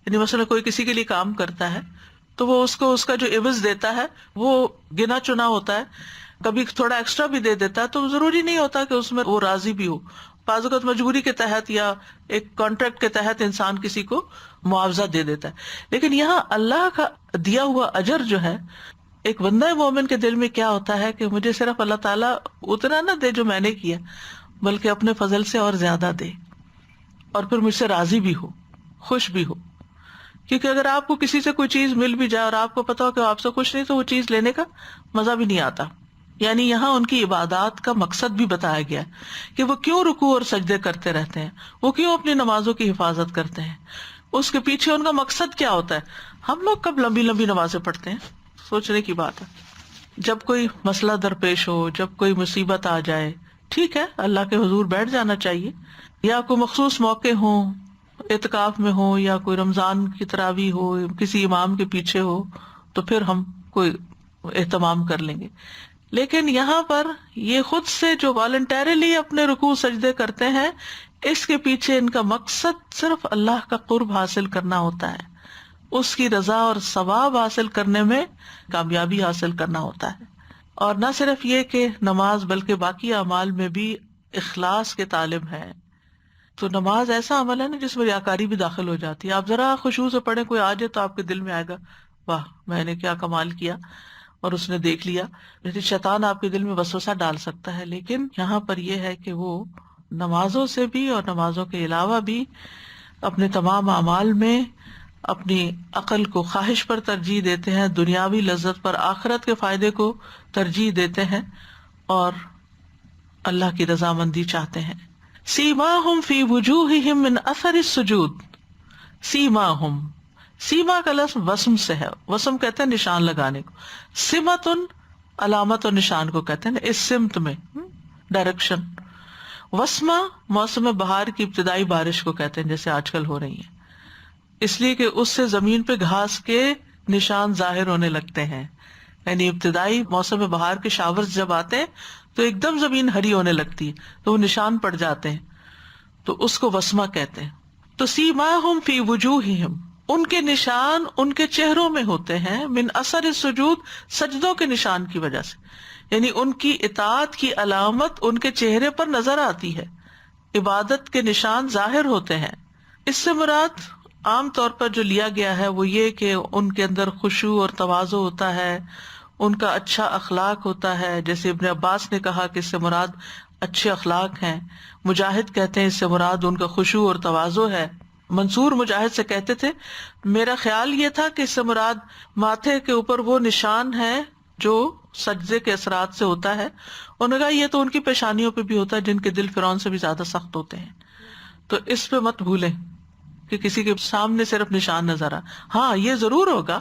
یعنی مثلا کوئی کسی کے لیے کام کرتا ہے تو وہ اس کو اس کا جو عوض دیتا ہے وہ گنا چنا ہوتا ہے، کبھی تھوڑا ایکسٹرا بھی دے دیتا ہے، تو ضروری نہیں ہوتا کہ اس میں وہ راضی بھی ہو. بعض اوقات مجبوری کے تحت یا ایک کانٹریکٹ کے تحت انسان کسی کو معاوضہ دے دیتا ہے. لیکن یہاں اللہ کا دیا ہوا اجر جو ہے، ایک بندہ مومن کے دل میں کیا ہوتا ہے کہ مجھے صرف اللہ تعالیٰ اتنا نہ دے جو میں نے کیا، بلکہ اپنے فضل سے اور زیادہ دے، اور پھر مجھ سے راضی بھی ہو، خوش بھی ہو. کیونکہ اگر آپ کو کسی سے کوئی چیز مل بھی جائے اور آپ کو پتا ہو کہ آپ سے خوش نہیں، تو وہ چیز لینے کا مزہ بھی نہیں آتا. یعنی یہاں ان کی عبادات کا مقصد بھی بتایا گیا کہ وہ کیوں رکوع اور سجدے کرتے رہتے ہیں، وہ کیوں اپنی نمازوں کی حفاظت کرتے ہیں، اس کے پیچھے ان کا مقصد کیا ہوتا ہے. ہم لوگ کب لمبی لمبی نمازیں پڑھتے ہیں، سوچنے کی بات ہے. جب کوئی مسئلہ درپیش ہو، جب کوئی مصیبت آ جائے، ٹھیک ہے اللہ کے حضور بیٹھ جانا چاہیے، یا کوئی مخصوص موقع ہو، اعتکاف میں ہو، یا کوئی رمضان کی تراویح ہو، کسی امام کے پیچھے ہو، تو پھر ہم کوئی اہتمام کر لیں گے. لیکن یہاں پر یہ خود سے جو والنٹیرلی اپنے رکوع سجدے کرتے ہیں، اس کے پیچھے ان کا مقصد صرف اللہ کا قرب حاصل کرنا ہوتا ہے، اس کی رضا اور ثواب حاصل کرنے میں کامیابی حاصل کرنا ہوتا ہے. اور نہ صرف یہ کہ نماز بلکہ باقی اعمال میں بھی اخلاص کے طالب ہیں. تو نماز ایسا عمل ہے نا جس میں ریاکاری بھی داخل ہو جاتی ہے. آپ ذرا خشوع سے پڑھیں، کوئی آ جائے تو آپ کے دل میں آئے گا واہ میں نے کیا کمال کیا اور اس نے دیکھ لیا. لیکن شیطان آپ کے دل میں وسوسہ ڈال سکتا ہے. لیکن یہاں پر یہ ہے کہ وہ نمازوں سے بھی اور نمازوں کے علاوہ بھی اپنے تمام اعمال میں اپنی عقل کو خواہش پر ترجیح دیتے ہیں، دنیاوی لذت پر آخرت کے فائدے کو ترجیح دیتے ہیں اور اللہ کی رضامندی چاہتے ہیں۔ سیماہم فی وجوہہم من اثر السجود، سیماہم، سیما کا لفظ وسم سے ہے، وسم کہتے ہیں نشان لگانے کو، سمتن علامت اور نشان کو کہتے ہیں، اس سمت میں ڈائریکشن۔ وسمہ موسم بہار کی ابتدائی بارش کو کہتے ہیں جیسے آج کل ہو رہی ہے، اس لیے کہ اس سے زمین پہ گھاس کے نشان ظاہر ہونے لگتے ہیں، یعنی ابتدائی موسم بہار کے شاورز جب آتے ہیں تو ایک دم زمین ہری ہونے لگتی ہے تو وہ نشان پڑ جاتے ہیں، تو اس کو وسمہ کہتے ہیں۔ تو سیماہم فی وجوہہم، ان کے نشان ان کے چہروں میں ہوتے ہیں، من اثر السجود، سجدوں کے نشان کی وجہ سے، یعنی ان کی اطاعت کی علامت ان کے چہرے پر نظر آتی ہے، عبادت کے نشان ظاہر ہوتے ہیں۔ اس سے مراد عام طور پر جو لیا گیا ہے وہ یہ کہ ان کے اندر خشوع اور تواضع ہوتا ہے، ان کا اچھا اخلاق ہوتا ہے، جیسے ابن عباس نے کہا کہ اس سے مراد اچھے اخلاق ہیں، مجاہد کہتے ہیں اس سے مراد ان کا خشوع اور تواضع ہے۔ منصور مجاہد سے کہتے تھے میرا خیال یہ تھا کہ اس سے مراد ماتھے کے اوپر وہ نشان ہے جو سجدے کے اثرات سے ہوتا ہے، انہوں نے کہا یہ تو ان کی پیشانیوں پہ بھی ہوتا ہے جن کے دل فرعون سے بھی زیادہ سخت ہوتے ہیں، تو اس پہ مت بھولیں کہ کسی کے سامنے صرف نشان نظر آ۔ ہاں یہ ضرور ہوگا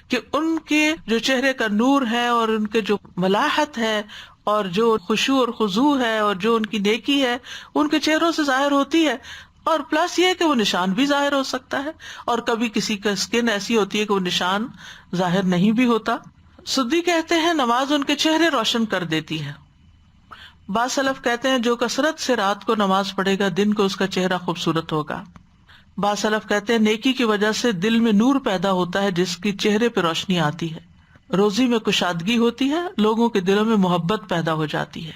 کہ ان کے جو چہرے کا نور ہے اور ان کے جو ملاحت ہے اور جو خشوع اور خضوع ہے اور جو ان کی نیکی ہے ان کے چہروں سے ظاہر ہوتی ہے، اور پلس یہ کہ وہ نشان بھی ظاہر ہو سکتا ہے، اور کبھی کسی کا اسکن ایسی ہوتی ہے کہ وہ نشان ظاہر نہیں بھی ہوتا۔ سدی کہتے ہیں نماز ان کے چہرے روشن کر دیتی ہے۔ بعض سلف کہتے ہیں جو کثرت سے رات کو نماز پڑھے گا دن کو اس کا چہرہ خوبصورت ہوگا۔ بعض سلف کہتے ہیں نیکی کی وجہ سے دل میں نور پیدا ہوتا ہے جس کی چہرے پہ روشنی آتی ہے، روزی میں کشادگی ہوتی ہے، لوگوں کے دلوں میں محبت پیدا ہو جاتی ہے۔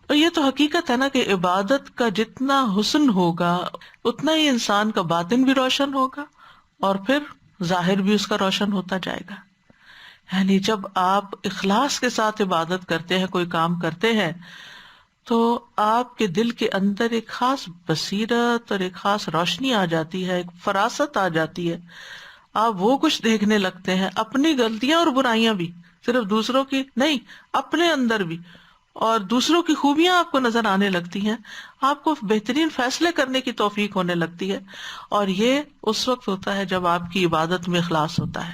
اور یہ تو حقیقت ہے نا کہ عبادت کا جتنا حسن ہوگا اتنا ہی انسان کا باطن بھی روشن ہوگا اور پھر ظاہر بھی اس کا روشن ہوتا جائے گا۔ یعنی جب آپ اخلاص کے ساتھ عبادت کرتے ہیں، کوئی کام کرتے ہیں، تو آپ کے دل کے اندر ایک خاص بصیرت اور ایک خاص روشنی آ جاتی ہے، ایک فراست آ جاتی ہے، آپ وہ کچھ دیکھنے لگتے ہیں، اپنی غلطیاں اور برائیاں بھی، صرف دوسروں کی نہیں، اپنے اندر بھی، اور دوسروں کی خوبیاں آپ کو نظر آنے لگتی ہیں، آپ کو بہترین فیصلے کرنے کی توفیق ہونے لگتی ہے، اور یہ اس وقت ہوتا ہے جب آپ کی عبادت میں اخلاص ہوتا ہے،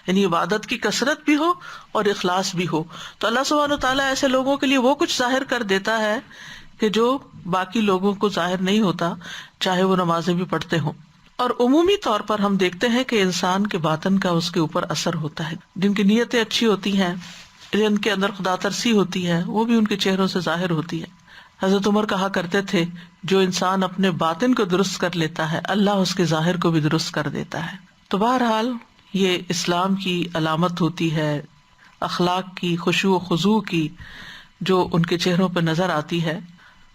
یعنی عبادت کی کثرت بھی ہو اور اخلاص بھی ہو، تو اللہ سبحانہ وتعالیٰ ایسے لوگوں کے لیے وہ کچھ ظاہر کر دیتا ہے کہ جو باقی لوگوں کو ظاہر نہیں ہوتا، چاہے وہ نمازیں بھی پڑھتے ہوں۔ اور عمومی طور پر ہم دیکھتے ہیں کہ انسان کے باطن کا اس کے اوپر اثر ہوتا ہے، جن کی نیتیں اچھی ہوتی ہیں، جن کے اندر خدا ترسی ہوتی ہے، وہ بھی ان کے چہروں سے ظاہر ہوتی ہے۔ حضرت عمر کہا کرتے تھے جو انسان اپنے باطن کو درست کر لیتا ہے اللہ اس کے ظاہر کو بھی درست کر دیتا ہے۔ تو بہرحال یہ اسلام کی علامت ہوتی ہے، اخلاق کی، خشوع و خضوع کی، جو ان کے چہروں پہ نظر آتی ہے،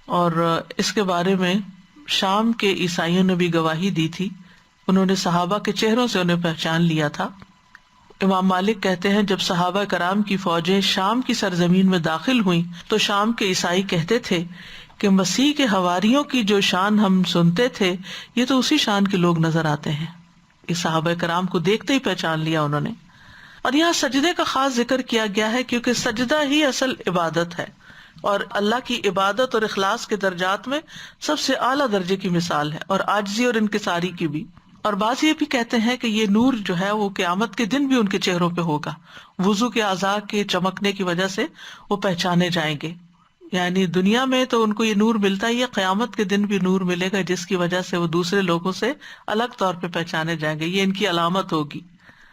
اور اس کے بارے میں شام کے عیسائیوں نے بھی گواہی دی تھی، انہوں نے صحابہ کے چہروں سے انہیں پہچان لیا تھا۔ امام مالک کہتے ہیں جب صحابہ کرام کی فوجیں شام کی سرزمین میں داخل ہوئیں تو شام کے عیسائی کہتے تھے کہ مسیح کے حواریوں کی جو شان ہم سنتے تھے یہ تو اسی شان کے لوگ نظر آتے ہیں۔ یہ صحابہ کرام کو دیکھتے ہی پہچان لیا انہوں نے۔ اور یہاں سجدے کا خاص ذکر کیا گیا ہے کیونکہ سجدہ ہی اصل عبادت ہے، اور اللہ کی عبادت اور اخلاص کے درجات میں سب سے اعلیٰ درجے کی مثال ہے، اور عاجزی اور انکساری کی بھی۔ اور بعض یہ بھی کہتے ہیں کہ یہ نور جو ہے وہ قیامت کے دن بھی ان کے چہروں پہ ہوگا، وضو کے اعضاء کے چمکنے کی وجہ سے وہ پہچانے جائیں گے۔ یعنی دنیا میں تو ان کو یہ نور ملتا ہی ہے، قیامت کے دن بھی نور ملے گا جس کی وجہ سے وہ دوسرے لوگوں سے الگ طور پہ پہچانے جائیں گے، یہ ان کی علامت ہوگی۔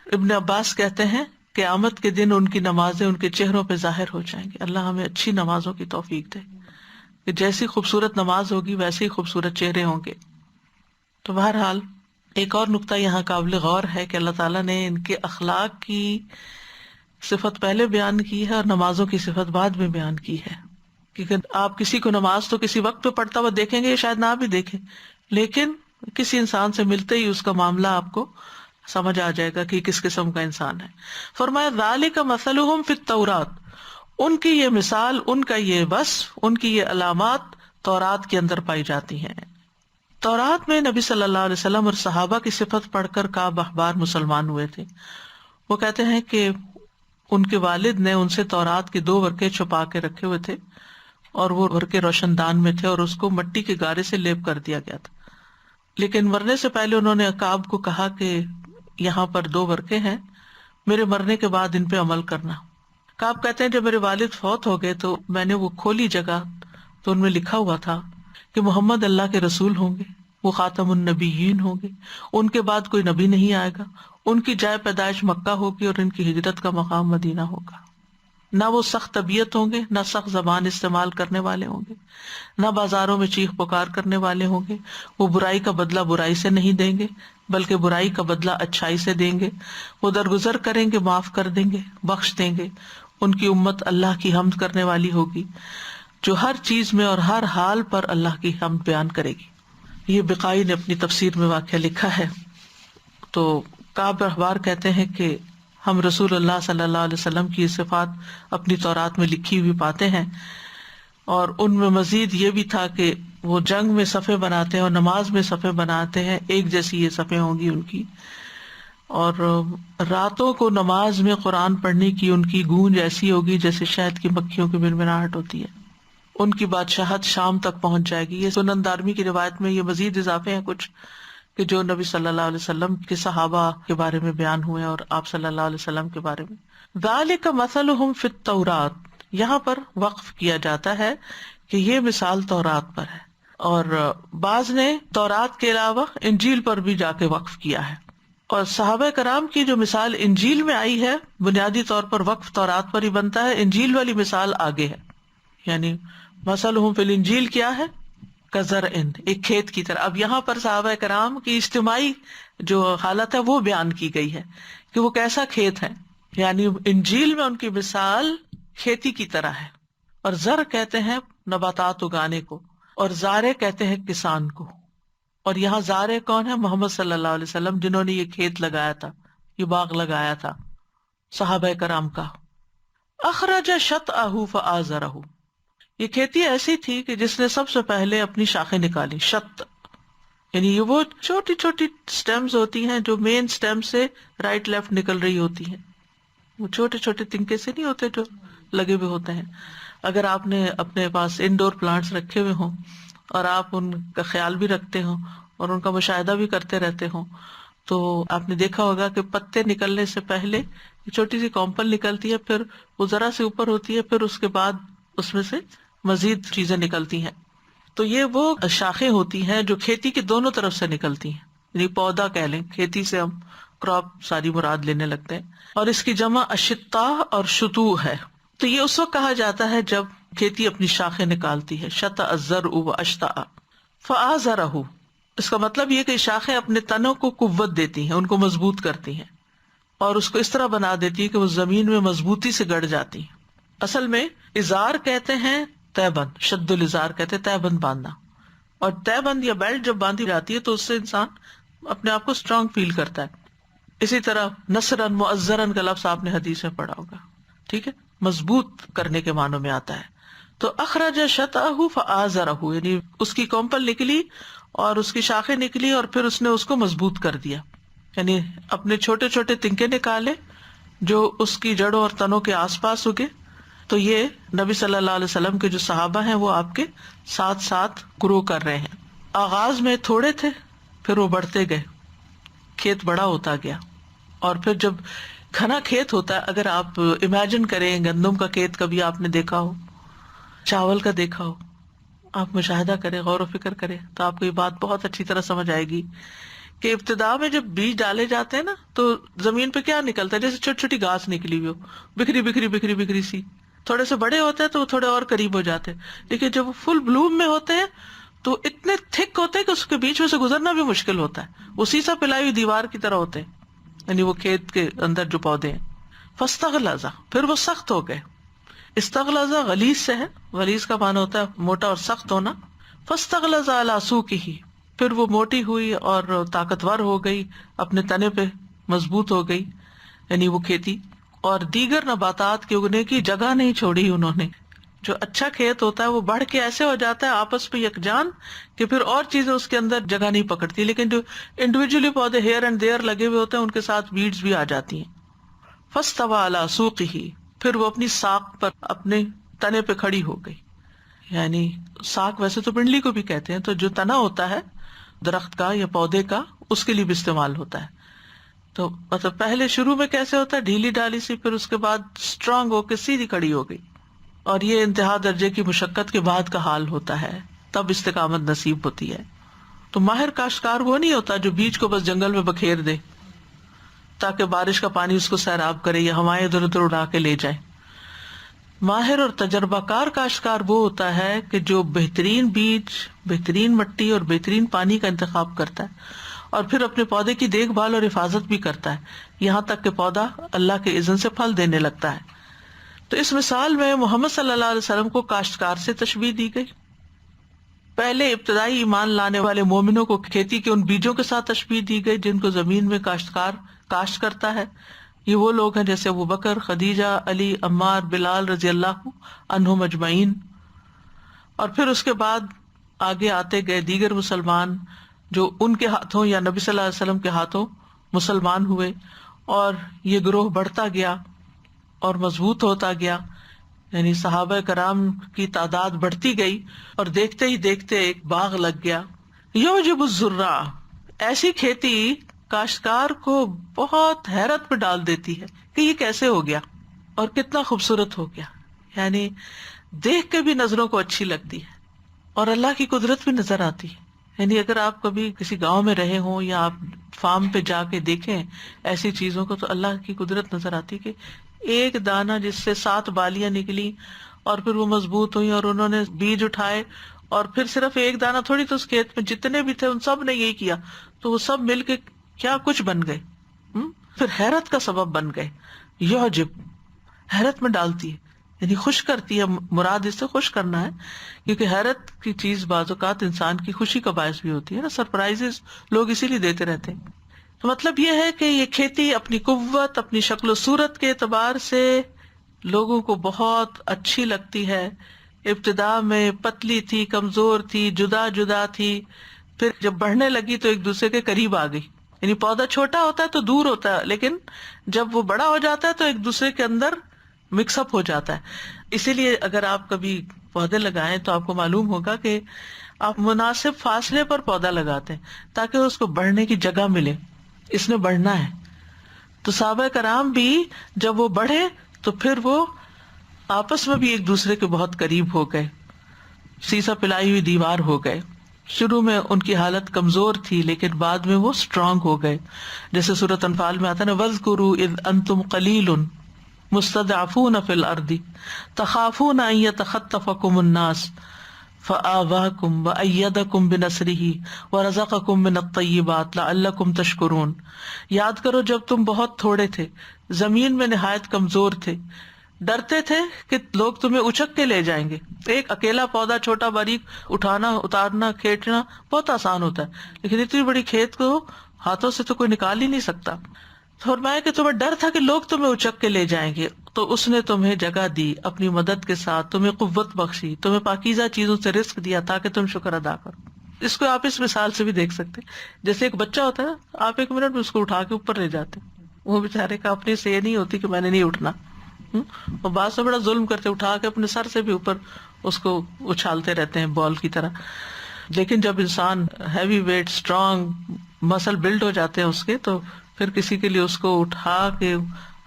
ابن عباس کہتے ہیں قیامت کے دن ان کی نمازیں ان کے چہروں پہ ظاہر ہو جائیں گی۔ اللہ ہمیں اچھی نمازوں کی توفیق دے کہ جیسی خوبصورت نماز ہوگی ویسے ہی خوبصورت چہرے ہوں گے۔ تو بہرحال ایک اور نقطہ یہاں قابل غور ہے کہ اللہ تعالیٰ نے ان کے اخلاق کی صفت پہلے بیان کی ہے اور نمازوں کی صفت بعد میں بیان کی ہے، کیونکہ آپ کسی کو نماز تو کسی وقت پہ پڑھتا ہوا دیکھیں گے، شاید نہ بھی دیکھیں، لیکن کسی انسان سے ملتے ہی اس کا معاملہ آپ کو سمجھ آ جائے گا کہ کس قسم کا انسان ہے۔ فرمایا ذالک مثلہم فی التوراۃ، ان کی یہ مثال، ان کا یہ وصف، ان کی یہ علامات تورات کے اندر پائی جاتی ہیں۔ تورات میں نبی صلی اللہ علیہ وسلم اور صحابہ کی صفت پڑھ کر کعب احبار مسلمان ہوئے تھے. وہ کہتے ہیں کہ ان کے والد نے ان سے تورات کے 2 ورقے چھپا کے رکھے ہوئے تھے اور وہ ورقے روشن دان میں تھے اور اس کو مٹی کے گارے سے لیپ کر دیا گیا تھا. لیکن مرنے سے پہلے انہوں نے کعب کو کہا کہ یہاں پر 2 ورقے ہیں، میرے مرنے کے بعد ان پہ عمل کرنا. کعب کہتے ہیں جب میرے والد فوت ہو گئے تو میں نے وہ کھولی جگہ تو ان میں لکھا ہوا تھا کہ محمد اللہ کے رسول ہوں گے، وہ خاتم النبیین ہوں گے، ان کے بعد کوئی نبی نہیں آئے گا، ان کی جائے پیدائش مکہ ہوگی اور ان کی ہجرت کا مقام مدینہ ہوگا. نہ وہ سخت طبیعت ہوں گے، نہ سخت زبان استعمال کرنے والے ہوں گے، نہ بازاروں میں چیخ پکار کرنے والے ہوں گے. وہ برائی کا بدلہ برائی سے نہیں دیں گے بلکہ برائی کا بدلہ اچھائی سے دیں گے. وہ درگزر کریں گے، معاف کر دیں گے، بخش دیں گے. ان کی امت اللہ کی حمد کرنے والی ہوگی جو ہر چیز میں اور ہر حال پر اللہ کی حمد بیان کرے گی. یہ بقائی نے اپنی تفسیر میں واقعہ لکھا ہے. تو کعب احبار کہتے ہیں کہ ہم رسول اللہ صلی اللہ علیہ وسلم کی یہ صفات اپنی تورات میں لکھی ہوئی پاتے ہیں، اور ان میں مزید یہ بھی تھا کہ وہ جنگ میں صفیں بناتے ہیں اور نماز میں صفیں بناتے ہیں، ایک جیسی یہ صفیں ہوں گی ان کی. اور راتوں کو نماز میں قرآن پڑھنے کی ان کی گونج ایسی ہوگی جیسے شہد کی مکھیوں کی بنبناہٹ ہوتی ہے. ان کی بادشاہت شام تک پہنچ جائے گی. یہ سنن دارمی کی روایت میں یہ مزید اضافے ہیں کچھ کہ جو نبی صلی اللہ علیہ وسلم کے صحابہ کے بارے میں بیان ہوئے اور آپ صلی اللہ علیہ وسلم کے بارے میں. ذالک مثلہم فی التوراۃ، یہاں پر وقف کیا جاتا ہے کہ یہ مثال تورات پر ہے، اور بعض نے تورات کے علاوہ انجیل پر بھی جا کے وقف کیا ہے. اور صحابہ کرام کی جو مثال انجیل میں آئی ہے بنیادی طور پر وقف تورات پر ہی بنتا ہے. انجیل والی مثال آگے ہے، یعنی مثلہم فی الانجیل کیا ہے، کزرع، ایک کھیت کی طرح. اب یہاں پر صحابہ کرام کی اجتماعی جو حالت ہے وہ بیان کی گئی ہے کہ وہ کیسا کھیت ہے. یعنی انجیل میں ان کی مثال کھیتی کی طرح ہے، اور زر کہتے ہیں نباتات اگانے کو، اور زارع کہتے ہیں کسان کو. اور یہاں زارع کون ہے؟ محمد صلی اللہ علیہ وسلم، جنہوں نے یہ کھیت لگایا تھا، یہ باغ لگایا تھا صحابہ کرام کا. اخرج شطأہ فآزرہ، یہ کھیتی ایسی تھی کہ جس نے سب سے پہلے اپنی شاخیں نکالی. شط یعنی یہ وہ چھوٹی چھوٹی سٹیمز ہوتی ہیں جو مین سٹیم سے رائٹ لیفٹ نکل رہی ہوتی ہیں. وہ چھوٹے چھوٹے تنکے سے نہیں ہوتے جو لگے ہوئے ہوتے ہیں. اگر آپ نے اپنے پاس انڈور پلانٹس رکھے ہوئے ہوں اور آپ ان کا خیال بھی رکھتے ہوں اور ان کا مشاہدہ بھی کرتے رہتے ہوں تو آپ نے دیکھا ہوگا کہ پتے نکلنے سے پہلے چھوٹی سی کمپل نکلتی ہے، پھر وہ ذرا سے اوپر ہوتی ہے، پھر اس کے بعد اس میں سے مزید چیزیں نکلتی ہیں. تو یہ وہ شاخیں ہوتی ہیں جو کھیتی کے دونوں طرف سے نکلتی ہیں، یعنی پودا کہہ لیں، کھیتی سے ہم کراپ ساری مراد لینے لگتے ہیں. اور اس کی جمع اشتا اور شتو ہے. تو یہ اس وقت کہا جاتا ہے جب کھیتی اپنی شاخیں نکالتی ہے. شطأ الزرع واشتأ فآزرہ، اس کا مطلب یہ کہ شاخیں اپنے تنوں کو قوت دیتی ہیں، ان کو مضبوط کرتی ہیں اور اس کو اس طرح بنا دیتی ہے کہ وہ زمین میں مضبوطی سے گڑ جاتی ہیں. اصل میں ازار کہتے ہیں تہبند، شد الازار کہتے ہیں تہبند باندھنا. اور تہبند یا بیلٹ جب باندھی جاتی ہے تو اس سے انسان اپنے آپ کو اسٹرانگ فیل کرتا ہے. اسی طرح نصرن معذرن کا لفظ آپ نے حدیث میں پڑھا ہوگا، ٹھیک ہے، مضبوط کرنے کے معنوں میں آتا ہے. تو اخرج شطأہ فآزرہ، یعنی اس کی کمپل نکلی اور اس کی شاخیں نکلی اور پھر اس نے اس کو مضبوط کر دیا، یعنی اپنے چھوٹے چھوٹے تنکے نکالے جو اس کی جڑوں اور تنوں کے آس پاس اگے. تو یہ نبی صلی اللہ علیہ وسلم کے جو صحابہ ہیں وہ آپ کے ساتھ ساتھ گرو کر رہے ہیں. آغاز میں تھوڑے تھے، پھر وہ بڑھتے گئے، کھیت بڑا ہوتا گیا. اور پھر جب گھنا کھیت ہوتا ہے، اگر آپ امیجن کریں گندم کا کھیت کبھی آپ نے دیکھا ہو، چاول کا دیکھا ہو، آپ مشاہدہ کریں، غور و فکر کریں تو آپ کو یہ بات بہت اچھی طرح سمجھ آئے گی کہ ابتدا میں جب بیج ڈالے جاتے ہیں نا تو زمین پہ کیا نکلتا ہے؟ جیسے چھوٹی چھوٹی گھاس نکلی ہوئی ہو، بکھری بکھری بکھری بکھری سی. تھوڑے سے بڑے ہوتے ہیں تو وہ تھوڑے اور قریب ہو جاتے ہیں، لیکن جب وہ فل بلوم میں ہوتے ہیں تو اتنے تھک ہوتے ہیں کہ اس کے بیچ میں سے گزرنا بھی مشکل ہوتا ہے. وہ سیسا پلائی ہوئی دیوار کی طرح ہوتے ہیں، یعنی وہ کھیت کے اندر جو پودے ہیں. فاستغلظ، پھر وہ سخت ہو گئے. استغلظ غلیظ سے ہے، غلیظ کا معنی ہوتا ہے موٹا اور سخت ہونا. فاستغلظ علی سوقہ، پھر وہ موٹی ہوئی اور طاقتور ہو گئی، اپنے تنے پہ مضبوط ہو گئی، یعنی وہ کھیتی. اور دیگر نباتات کے اگنے کی جگہ نہیں چھوڑی انہوں نے، جو اچھا کھیت ہوتا ہے وہ بڑھ کے ایسے ہو جاتا ہے آپس میں یکجان کہ پھر اور چیزیں اس کے اندر جگہ نہیں پکڑتی، لیکن جو انڈیویجلی پودے ہیئر اینڈ دیئر لگے ہوئے ہوتے ہیں ان کے ساتھ ویڈز بھی آ جاتی ہیں. فاستوى على سوقه، پھر وہ اپنی ساق پر اپنے تنے پہ کھڑی ہو گئی. یعنی ساق ویسے تو پنڈلی کو بھی کہتے ہیں، تو جو تنا ہوتا ہے درخت کا یا پودے کا اس کے لیے بھی استعمال ہوتا ہے. تو مطلب پہلے شروع میں کیسے ہوتا ہے ڈھیلی ڈالی سی، پھر اس کے بعد اسٹرانگ ہو کے سیدھی کھڑی ہو گئی. اور یہ انتہا درجے کی مشقت کے بعد کا حال ہوتا ہے، تب استقامت نصیب ہوتی ہے. تو ماہر کاشتکار وہ نہیں ہوتا جو بیج کو بس جنگل میں بکھیر دے تاکہ بارش کا پانی اس کو سیراب کرے یا ہوائیں ادھر ادھر اڑا کے لے جائیں. ماہر اور تجربہ کار کاشتکار وہ ہوتا ہے کہ جو بہترین بیج، بہترین مٹی اور بہترین پانی کا انتخاب کرتا ہے اور پھر اپنے پودے کی دیکھ بھال اور حفاظت بھی کرتا ہے یہاں تک کہ پودا اللہ کے اذن سے پھل دینے لگتا ہے. تو اس مثال میں محمد صلی اللہ علیہ وسلم کو کاشتکار سے تشبیہ دی گئی. پہلے ابتدائی ایمان لانے والے مومنوں کو کھیتی کے ان بیجوں کے ساتھ تشبیہ دی گئی جن کو زمین میں کاشتکار کاشت کرتا ہے. یہ وہ لوگ ہیں جیسے ابو بکر، خدیجہ، علی، عمار، بلال رضی اللہ عنہم اجمعین. اور پھر اس کے بعد آگے آتے گئے دیگر مسلمان جو ان کے ہاتھوں یا نبی صلی اللہ علیہ وسلم کے ہاتھوں مسلمان ہوئے، اور یہ گروہ بڑھتا گیا اور مضبوط ہوتا گیا. یعنی صحابہ کرام کی تعداد بڑھتی گئی اور دیکھتے ہی دیکھتے ایک باغ لگ گیا. یعجب الزراع، ایسی کھیتی کاشتکار کو بہت حیرت میں ڈال دیتی ہے کہ یہ کیسے ہو گیا اور کتنا خوبصورت ہو گیا. یعنی دیکھ کے بھی نظروں کو اچھی لگتی ہے اور اللہ کی قدرت بھی نظر آتی ہے. یعنی اگر آپ کبھی کسی گاؤں میں رہے ہوں یا آپ فارم پہ جا کے دیکھیں ایسی چیزوں کو، تو اللہ کی قدرت نظر آتی کہ ایک دانہ جس سے 7 بالیاں نکلی اور پھر وہ مضبوط ہوئی اور انہوں نے بیج اٹھائے، اور پھر صرف ایک دانہ تھوڑی، تو اس کھیت میں جتنے بھی تھے ان سب نے یہی کیا، تو وہ سب مل کے کیا کچھ بن گئے، پھر حیرت کا سبب بن گئے. یعجب، حیرت میں ڈالتی ہے، یعنی خوش کرتی ہے. مراد اس سے خوش کرنا ہے، کیونکہ حیرت کی چیز بعض اوقات انسان کی خوشی کا باعث بھی ہوتی ہے نا. سرپرائزز لوگ اسی لیے دیتے رہتے ہیں. تو مطلب یہ ہے کہ یہ کھیتی اپنی قوت، اپنی شکل و صورت کے اعتبار سے لوگوں کو بہت اچھی لگتی ہے. ابتدا میں پتلی تھی، کمزور تھی، جدا جدا تھی، پھر جب بڑھنے لگی تو ایک دوسرے کے قریب آ گئی. یعنی پودا چھوٹا ہوتا ہے تو دور ہوتا ہے، لیکن جب وہ بڑا ہو جاتا ہے تو ایک دوسرے کے اندر مکس اپ ہو جاتا ہے. اسی لیے اگر آپ کبھی پودے لگائیں تو آپ کو معلوم ہوگا کہ آپ مناسب فاصلے پر پودا لگاتے ہیں تاکہ اس کو بڑھنے کی جگہ ملے. اس نے بڑھنا ہے. تو صحابہ کرام بھی جب وہ بڑھے تو پھر وہ آپس میں بھی ایک دوسرے کے بہت قریب ہو گئے، سیسا پلائی ہوئی دیوار ہو گئے. شروع میں ان کی حالت کمزور تھی لیکن بعد میں وہ اسٹرانگ ہو گئے. جیسے سورۃ انفال میں آتا ہے نا، وَاذْكُرُوا إِذْ أَنْتُمْ قَلِيلٌ مُسْتَضْعَفُونَ فِي الْأَرْضِ تَخَافُونَ أَنْ يَتَخَطَّفَكُمُ النَّاسُ فَآوَاكُمْ وَأَيَّدَكُمْ بِنَصْرِهِ وَرَزَقَكُمْ مِنَ الطَّيِّبَاتِ لَعَلَّكُمْ تَشْكُرُونَ. یاد کرو جب تم بہت تھوڑے تھے، زمین میں نہایت کمزور تھے، ڈرتے تھے کہ لوگ تمہیں اچک کے لے جائیں گے. ایک اکیلا پودا چھوٹا باریک اٹھانا، اتارنا، کھینچنا بہت آسان ہوتا ہے، لیکن اتنی بڑی کھیت کو ہاتھوں سے تو کوئی نکال ہی نہیں سکتا. فرمایا کہ تمہیں ڈر تھا کہ لوگ تمہیں اچک کے لے جائیں گے، تو اس نے تمہیں جگہ دی اپنی مدد کے ساتھ، تمہیں قوت بخشی، تمہیں پاکیزہ چیزوں سے رزق دیا تاکہ تم شکر ادا کرو. اس کو آپ اس مثال سے بھی دیکھ سکتے، جیسے ایک بچہ ہوتا ہے، آپ 1 منٹ میں اس کو اٹھا کے اوپر لے جاتے، وہ بےچارے کا اپنی سے یہ نہیں ہوتی کہ میں نے نہیں اٹھنا. اور بعض سے بڑا ظلم کرتے، اٹھا کے اپنے سر سے بھی اوپر اس کو اچھالتے رہتے ہیں بال کی طرح. لیکن جب انسان ہیوی ویٹ، اسٹرانگ مسل بلڈ ہو جاتے ہیں اس کے، تو پھر کسی کے لیے اس کو اٹھا کے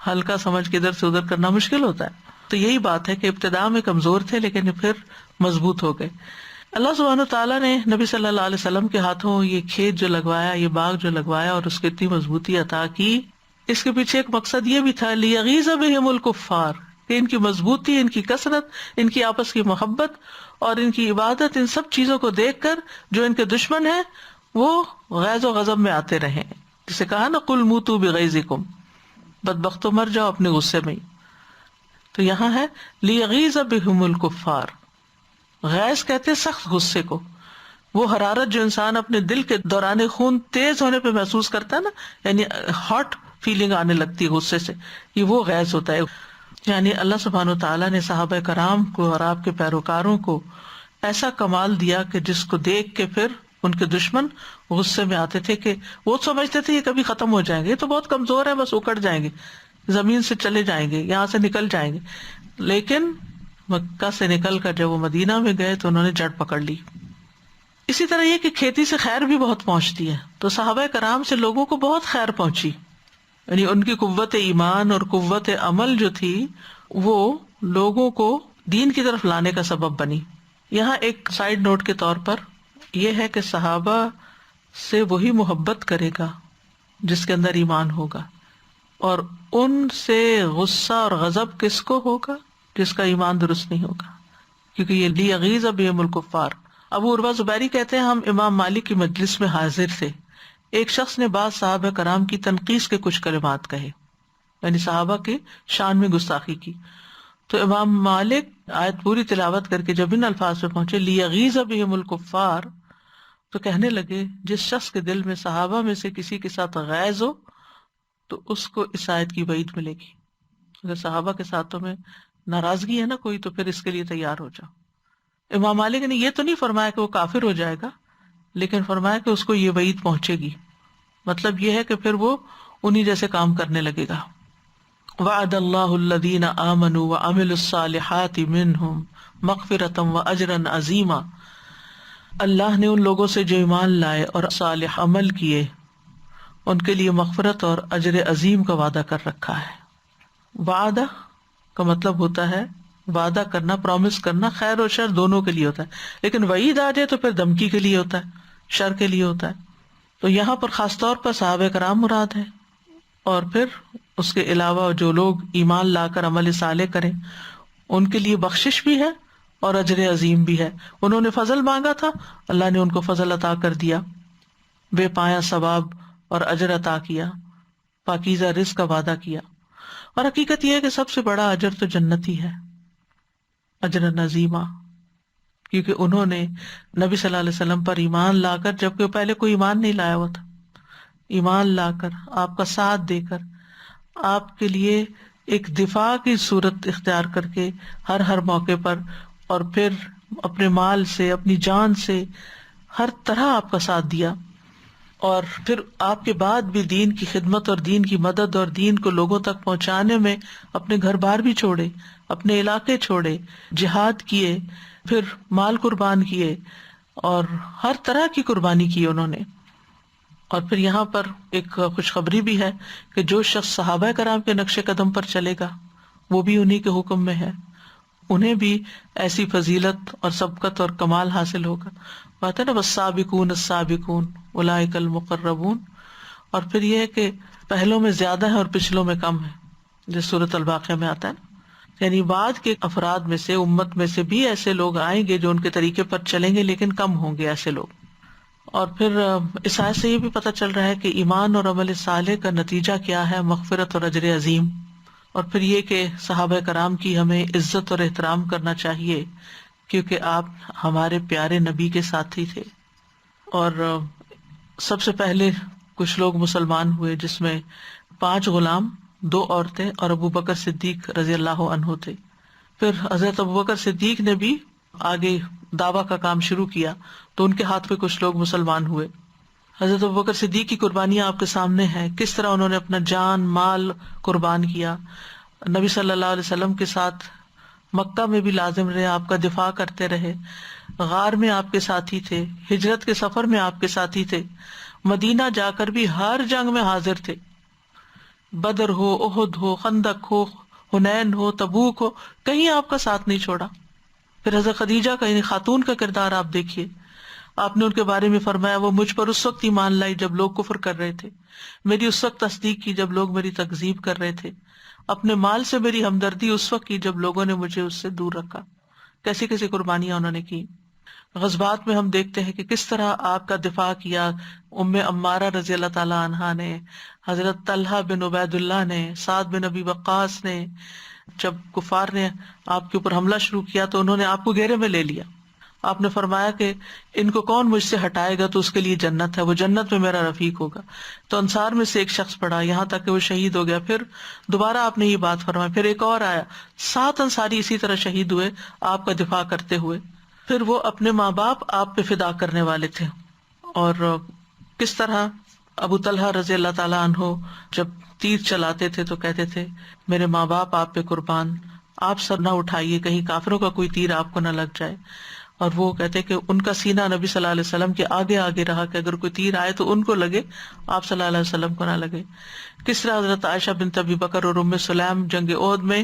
ہلکا سمجھ کے ادھر سے ادھر کرنا مشکل ہوتا ہے. تو یہی بات ہے کہ ابتدا میں کمزور تھے لیکن پھر مضبوط ہو گئے. اللہ سبحانہ تعالیٰ نے نبی صلی اللہ علیہ وسلم کے ہاتھوں یہ کھیت جو لگوایا، یہ باغ جو لگوایا اور اس کی اتنی مضبوطی عطا کی، اس کے پیچھے ایک مقصد یہ بھی تھا، لیغیظ بہم الکفار، کہ ان کی مضبوطی، ان کی کثرت، ان کی آپس کی محبت اور ان کی عبادت، ان سب چیزوں کو دیکھ کر جو ان کے دشمن ہیں وہ غیظ و غضب میں آتے رہیں. جسے کہا نا، قل موتوا بغیظکم، بدبختو مر جاؤ اپنے غصے میں. تو یہاں ہے لیغیظ بہم الکفار. غیظ کہتے سخت غصے کو، وہ حرارت جو انسان اپنے دل کے دوران خون تیز ہونے پہ محسوس کرتا ہے نا، یعنی ہاٹ فیلنگ آنے لگتی ہے غصے سے، یہ وہ غیظ ہوتا ہے. یعنی اللہ سبحانہ و تعالیٰ نے صحابہ کرام کو اور آپ کے پیروکاروں کو ایسا کمال دیا کہ جس کو دیکھ کے پھر ان کے دشمن غصے میں آتے تھے کہ وہ سمجھتے تھے یہ کبھی ختم ہو جائیں گے، یہ تو بہت کمزور ہے، بس اکڑ جائیں گے، زمین سے چلے جائیں گے، یہاں سے نکل جائیں گے. لیکن مکہ سے نکل کر جب وہ مدینہ میں گئے تو انہوں نے جڑ پکڑ لی. اسی طرح یہ کہ کھیتی سے خیر بھی بہت پہنچتی ہے، تو صحابہ کرام سے لوگوں کو بہت خیر پہنچی، یعنی ان کی قوت ایمان اور قوت عمل جو تھی وہ لوگوں کو دین کی طرف لانے کا سبب بنی. یہاں ایک سائیڈ نوٹ کے طور پر یہ ہے کہ صحابہ سے وہی محبت کرے گا جس کے اندر ایمان ہوگا، اور ان سے غصہ اور غضب کس کو ہوگا؟ جس کا ایمان درست نہیں ہوگا، کیونکہ یہ لیغیظ بہم الکفار. ابو عروہ زبیری کہتے ہیں ہم امام مالک کی مجلس میں حاضر تھے، ایک شخص نے بعض صحابہ کرام کی تنقیص کے کچھ کلمات کہے، یعنی صحابہ کے شان میں گستاخی کی. تو امام مالک آیت پوری تلاوت کر کے جب ان الفاظ پہ پہنچے لیغیظ بہم الکفار، تو کہنے لگے جس شخص کے دل میں صحابہ میں سے کسی کے ساتھ غیظ ہو تو اس کو اس آیت کی وعید ملے گی. اگر صحابہ کے ساتھوں میں ناراضگی ہے نا کوئی، تو پھر اس کے لیے تیار ہو جاؤ. امام مالک نے یہ تو نہیں فرمایا کہ وہ کافر ہو جائے گا، لیکن فرمایا کہ اس کو یہ وعید پہنچے گی. مطلب یہ ہے کہ پھر وہ انہی جیسے کام کرنے لگے گا. وعد اللہ الذین آمنوا وعملوا الصالحات منہم مغفرۃ واجرا عظیما، اللہ نے ان لوگوں سے جو ایمان لائے اور صالح عمل کیے ان کے لیے مغفرت اور اجر عظیم کا وعدہ کر رکھا ہے. وعدہ کا مطلب ہوتا ہے وعدہ کرنا، پرومس کرنا، خیر اور شر دونوں کے لیے ہوتا ہے، لیکن وعید آ جائے تو پھر دھمکی کے لیے ہوتا ہے، شر کے لیے ہوتا ہے. تو یہاں پر خاص طور پر صحابہ کرام مراد ہے، اور پھر اس کے علاوہ جو لوگ ایمان لا کر عمل صالح کریں ان کے لیے بخشش بھی ہے اور اجر عظیم بھی ہے. انہوں نے فضل مانگا تھا، اللہ نے ان کو فضل عطا کر دیا، بے پایا ثواب اور اجر عطا کیا، پاکیزہ رزق کا وعدہ کیا. اور حقیقت یہ ہے کہ سب سے بڑا اجر تو جنت ہی ہے، اجر عظیمہ، کیونکہ انہوں نے نبی صلی اللہ علیہ وسلم پر ایمان لا کر، جبکہ پہلے کوئی ایمان نہیں لایا ہوا تھا، ایمان لا کر آپ کا ساتھ دے کر، آپ کے لیے ایک دفاع کی صورت اختیار کر کے ہر موقع پر، اور پھر اپنے مال سے، اپنی جان سے، ہر طرح آپ کا ساتھ دیا. اور پھر آپ کے بعد بھی دین کی خدمت اور دین کی مدد اور دین کو لوگوں تک پہنچانے میں اپنے گھر بار بھی چھوڑے، اپنے علاقے چھوڑے، جہاد کیے، پھر مال قربان کیے، اور ہر طرح کی قربانی کی انہوں نے. اور پھر یہاں پر ایک خوشخبری بھی ہے کہ جو شخص صحابہ کرام کے نقش قدم پر چلے گا وہ بھی انہی کے حکم میں ہے، انہیں بھی ایسی فضیلت اور سبقت اور کمال حاصل ہوگا. بات ہے نا والسابقون السابقون اولئک المقربون. اور پھر یہ ہے کہ پہلوں میں زیادہ ہے اور پچھلوں میں کم ہے، جس سورۃ الواقعہ میں آتا ہے نا، یعنی بعد کے افراد میں سے، امت میں سے بھی ایسے لوگ آئیں گے جو ان کے طریقے پر چلیں گے، لیکن کم ہوں گے ایسے لوگ. اور پھر اس آیت سے یہ بھی پتہ چل رہا ہے کہ ایمان اور عمل صالح کا نتیجہ کیا ہے، مغفرت اور اجر عظیم. اور پھر یہ کہ صحابہ کرام کی ہمیں عزت اور احترام کرنا چاہیے، کیونکہ آپ ہمارے پیارے نبی کے ساتھی تھے. اور سب سے پہلے کچھ لوگ مسلمان ہوئے جس میں 5 غلام، 2 عورتیں اور ابو بکر صدیق رضی اللہ عنہ تھے. پھر حضرت ابو بکر صدیق نے بھی آگے دعویٰ کا کام شروع کیا تو ان کے ہاتھ پہ کچھ لوگ مسلمان ہوئے. حضرت ابو بکر صدیق کی قربانیاں آپ کے سامنے ہیں، کس طرح انہوں نے اپنا جان مال قربان کیا، نبی صلی اللہ علیہ وسلم کے ساتھ مکہ میں بھی لازم رہے، آپ کا دفاع کرتے رہے، غار میں آپ کے ساتھی تھے، ہجرت کے سفر میں آپ کے ساتھی تھے، مدینہ جا کر بھی ہر جنگ میں حاضر تھے، بدر ہو، احد ہو، خندق ہو، حنین ہو، تبوک ہو، کہیں آپ کا ساتھ نہیں چھوڑا. پھر حضرت خدیجہ کا، یعنی خاتون کا کردار آپ دیکھیے، آپ نے ان کے بارے میں فرمایا وہ مجھ پر اس وقت ایمان لائی جب لوگ کفر کر رہے تھے، میری اس وقت تصدیق کی جب لوگ میری تکذیب کر رہے تھے، اپنے مال سے میری ہمدردی اس وقت کی جب لوگوں نے مجھے اس سے دور رکھا. کیسی کیسی قربانیاں انہوں نے کی. غزوات میں ہم دیکھتے ہیں کہ کس طرح آپ کا دفاع کیا ام عمارہ رضی اللہ تعالی عنہا نے، حضرت طلحہ بن عبید اللہ نے، سعد بن ابی وقاص نے. جب کفار نے آپ کے اوپر حملہ شروع کیا تو انہوں نے آپ کو گھیرے میں لے لیا آپ نے فرمایا کہ ان کو کون مجھ سے ہٹائے گا تو اس کے لیے جنت ہے، وہ جنت میں میرا رفیق ہوگا. تو انصار میں سے ایک شخص پڑا یہاں تک کہ وہ شہید ہو گیا. پھر دوبارہ آپ نے یہ بات فرمائی. پھر ایک اور آیا، 7 انصاری اسی طرح شہید ہوئے آپ کا دفاع کرتے ہوئے. پھر وہ اپنے ماں باپ آپ پہ فدا کرنے والے تھے. اور کس طرح ابو طلحہ رضی اللہ تعالیٰ عنہ جب تیر چلاتے تھے تو کہتے تھے میرے ماں باپ آپ پہ قربان، آپ سر نہ اٹھائیے کہیں کافروں کا کوئی تیر آپ کو نہ لگ جائے. اور وہ کہتے کہ ان کا سینہ نبی صلی اللہ علیہ وسلم کے آگے آگے رہا کہ اگر کوئی تیر آئے تو ان کو لگے، آپ صلی اللہ علیہ وسلم کو نہ لگے. کس طرح حضرت عائشہ بنت ابی بکر اور ام سلیم جنگ احد میں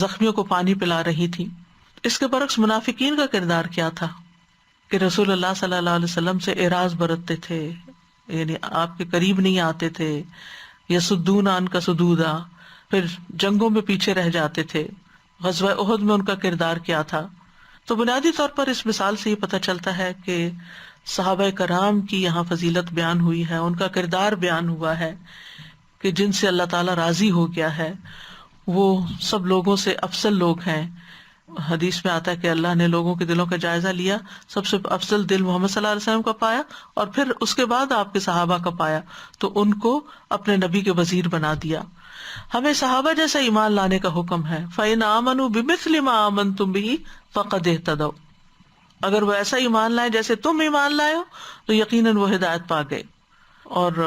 زخمیوں کو پانی پلا رہی تھی. اس کے برعکس منافقین کا کردار کیا تھا کہ رسول اللہ صلی اللہ علیہ وسلم سے اعراض برتتے تھے، یعنی آپ کے قریب نہیں آتے تھے. یصدون عنک صدودا، پھر جنگوں میں پیچھے رہ جاتے تھے. غزوہ احد میں ان کا کردار کیا تھا؟ تو بنیادی طور پر اس مثال سے یہ پتہ چلتا ہے کہ صحابہ کرام کی یہاں فضیلت بیان ہوئی ہے، ان کا کردار بیان ہوا ہے کہ جن سے اللہ تعالیٰ راضی ہو گیا ہے وہ سب لوگوں سے افضل لوگ ہیں. حدیث میں آتا ہے کہ اللہ نے لوگوں کے دلوں کا جائزہ لیا، سب سے افضل دل محمد صلی اللہ علیہ وسلم کا پایا اور پھر اس کے بعد آپ کے صحابہ کا پایا تو ان کو اپنے نبی کے وزیر بنا دیا. ہمیں صحابہ جیسا ایمان لانے کا حکم ہے. فَإِنْ آمَنُوا بِمِثْلِ مَا آمَنْتُمْ بِهِ فَقَدْ اهْتَدَوْا، اگر وہ ایسا ایمان لائے جیسے تم ایمان لائے ہو تو یقیناً وہ ہدایت پا گئے. اور